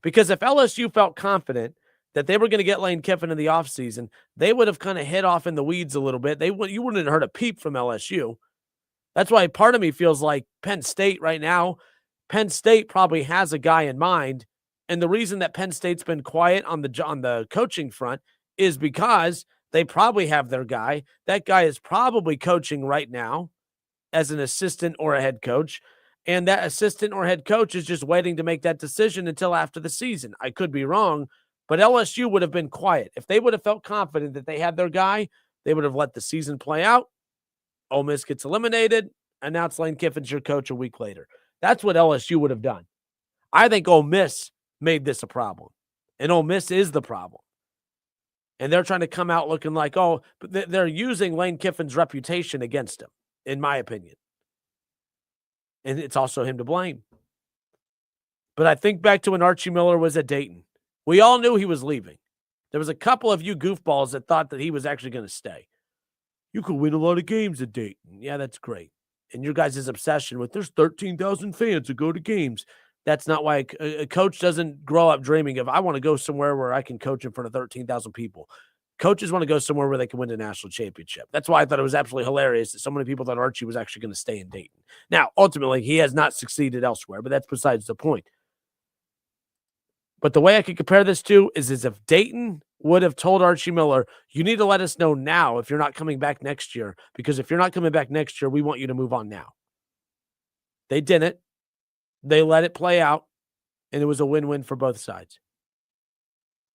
Because if LSU felt confident that they were going to get Lane Kiffin in the offseason, they would have kind of hit off in the weeds a little bit. You wouldn't have heard a peep from LSU. That's why part of me feels like Penn State right now, Penn State probably has a guy in mind. And the reason that Penn State's been quiet on the coaching front is because they probably have their guy. That guy is probably coaching right now as an assistant or a head coach. And that assistant or head coach is just waiting to make that decision until after the season. I could be wrong, but LSU would have been quiet. If they would have felt confident that they had their guy, they would have let the season play out. Ole Miss gets eliminated. Announce Lane Kiffin's your coach a week later. That's what LSU would have done. I think Ole Miss made this a problem. And Ole Miss is the problem. And they're trying to come out looking like, but they're using Lane Kiffin's reputation against him, in my opinion. And it's also him to blame. But I think back to when Archie Miller was at Dayton. We all knew he was leaving. There was a couple of you goofballs that thought that he was actually going to stay. You could win a lot of games at Dayton. Yeah, that's great. And your guys' obsession with there's 13,000 fans who go to games. That's not why a coach doesn't grow up dreaming of, I want to go somewhere where I can coach in front of 13,000 people. Coaches want to go somewhere where they can win a national championship. That's why I thought it was absolutely hilarious that so many people thought Archie was actually going to stay in Dayton. Now, ultimately, he has not succeeded elsewhere, but that's besides the point. But the way I could compare this to is if Dayton would have told Archie Miller, you need to let us know now if you're not coming back next year, because if you're not coming back next year, we want you to move on now. They didn't. They let it play out, and it was a win-win for both sides.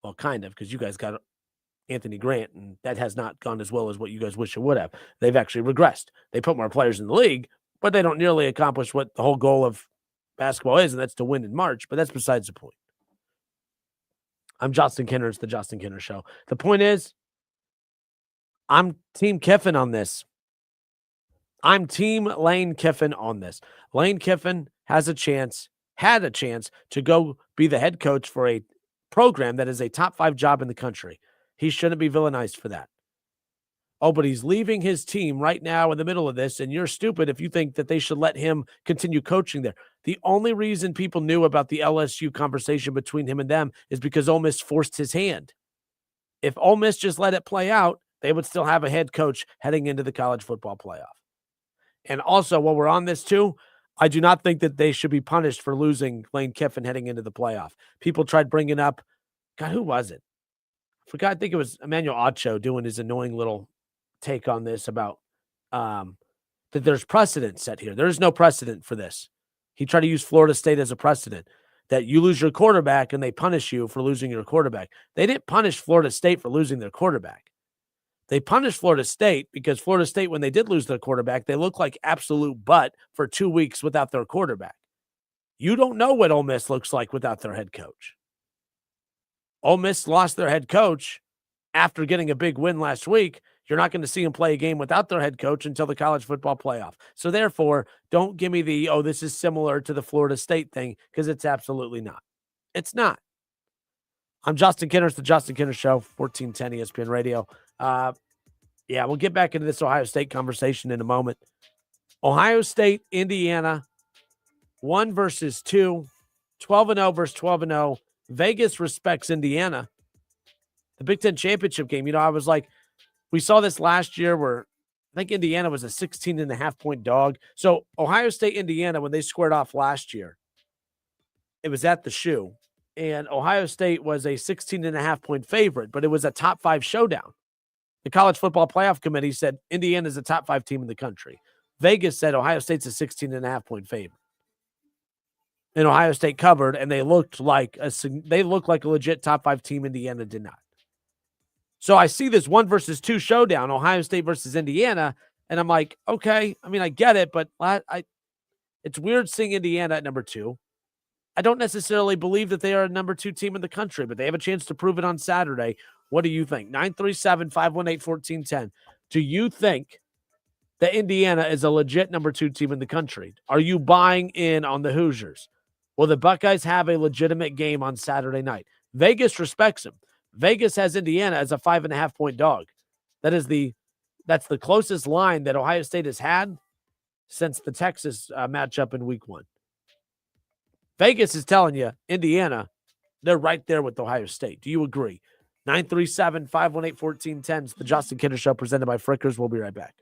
Well, kind of, because you guys got Anthony Grant, and that has not gone as well as what you guys wish it would have. They've actually regressed. They put more players in the league, but they don't nearly accomplish what the whole goal of basketball is, and that's to win in March, but that's besides the point. I'm Justin Kinner. It's the Justin Kinner Show. The point is, I'm Team Kiffin on this. I'm Team Lane Kiffin on this. Lane Kiffin had a chance to go be the head coach for a program that is a top 5 job in the country. He shouldn't be villainized for that. Oh, but he's leaving his team right now in the middle of this, and you're stupid if you think that they should let him continue coaching there. The only reason people knew about the LSU conversation between him and them is because Ole Miss forced his hand. If Ole Miss just let it play out, they would still have a head coach heading into the college football playoff. And also, while we're on this too, I do not think that they should be punished for losing Lane Kiffin heading into the playoff. People tried bringing up, God, who was it? I forgot. I think it was Emmanuel Ocho doing his annoying little take on this about that there's precedent set here. There is no precedent for this. He tried to use Florida State as a precedent that you lose your quarterback and they punish you for losing your quarterback. They didn't punish Florida State for losing their quarterback. They punished Florida State because Florida State, when they did lose their quarterback, they looked like absolute butt for 2 weeks without their quarterback. You don't know what Ole Miss looks like without their head coach. Ole Miss lost their head coach after getting a big win last week. You're not going to see them play a game without their head coach until the college football playoff. So therefore, don't give me the, this is similar to the Florida State thing, because it's absolutely not. It's not. I'm Justin Kinner. It's the Justin Kinner Show, 1410 ESPN Radio. We'll get back into this Ohio State conversation in a moment. Ohio State, Indiana, 1 versus 2, 12-0 versus 12-0. Vegas respects Indiana. The Big Ten championship game, I was like, we saw this last year where I think Indiana was a 16.5-point dog. So Ohio State, Indiana, when they squared off last year, it was at the Shoe. And Ohio State was a 16.5-point favorite, but it was a top 5 showdown. The College Football Playoff Committee said Indiana is a top 5 team in the country. Vegas said Ohio State's a 16.5-point favorite. And Ohio State covered, and they looked like a legit top 5 team. Indiana did not. So I see this 1 versus 2 showdown, Ohio State versus Indiana, and I'm like, okay, I mean, I get it, but It's weird seeing Indiana at number 2. I don't necessarily believe that they are a number 2 team in the country, but they have a chance to prove it on Saturday. What do you think? 937-518-1410. Do you think that Indiana is a legit number 2 team in the country? Are you buying in on the Hoosiers? Will the Buckeyes have a legitimate game on Saturday night? Vegas respects them. Vegas has Indiana as a 5.5-point dog. That's the closest line that Ohio State has had since the Texas matchup in week 1. Vegas is telling you, Indiana, they're right there with Ohio State. Do you agree? 937-518-1410. It's the Justin Kinner Show presented by Frickers. We'll be right back.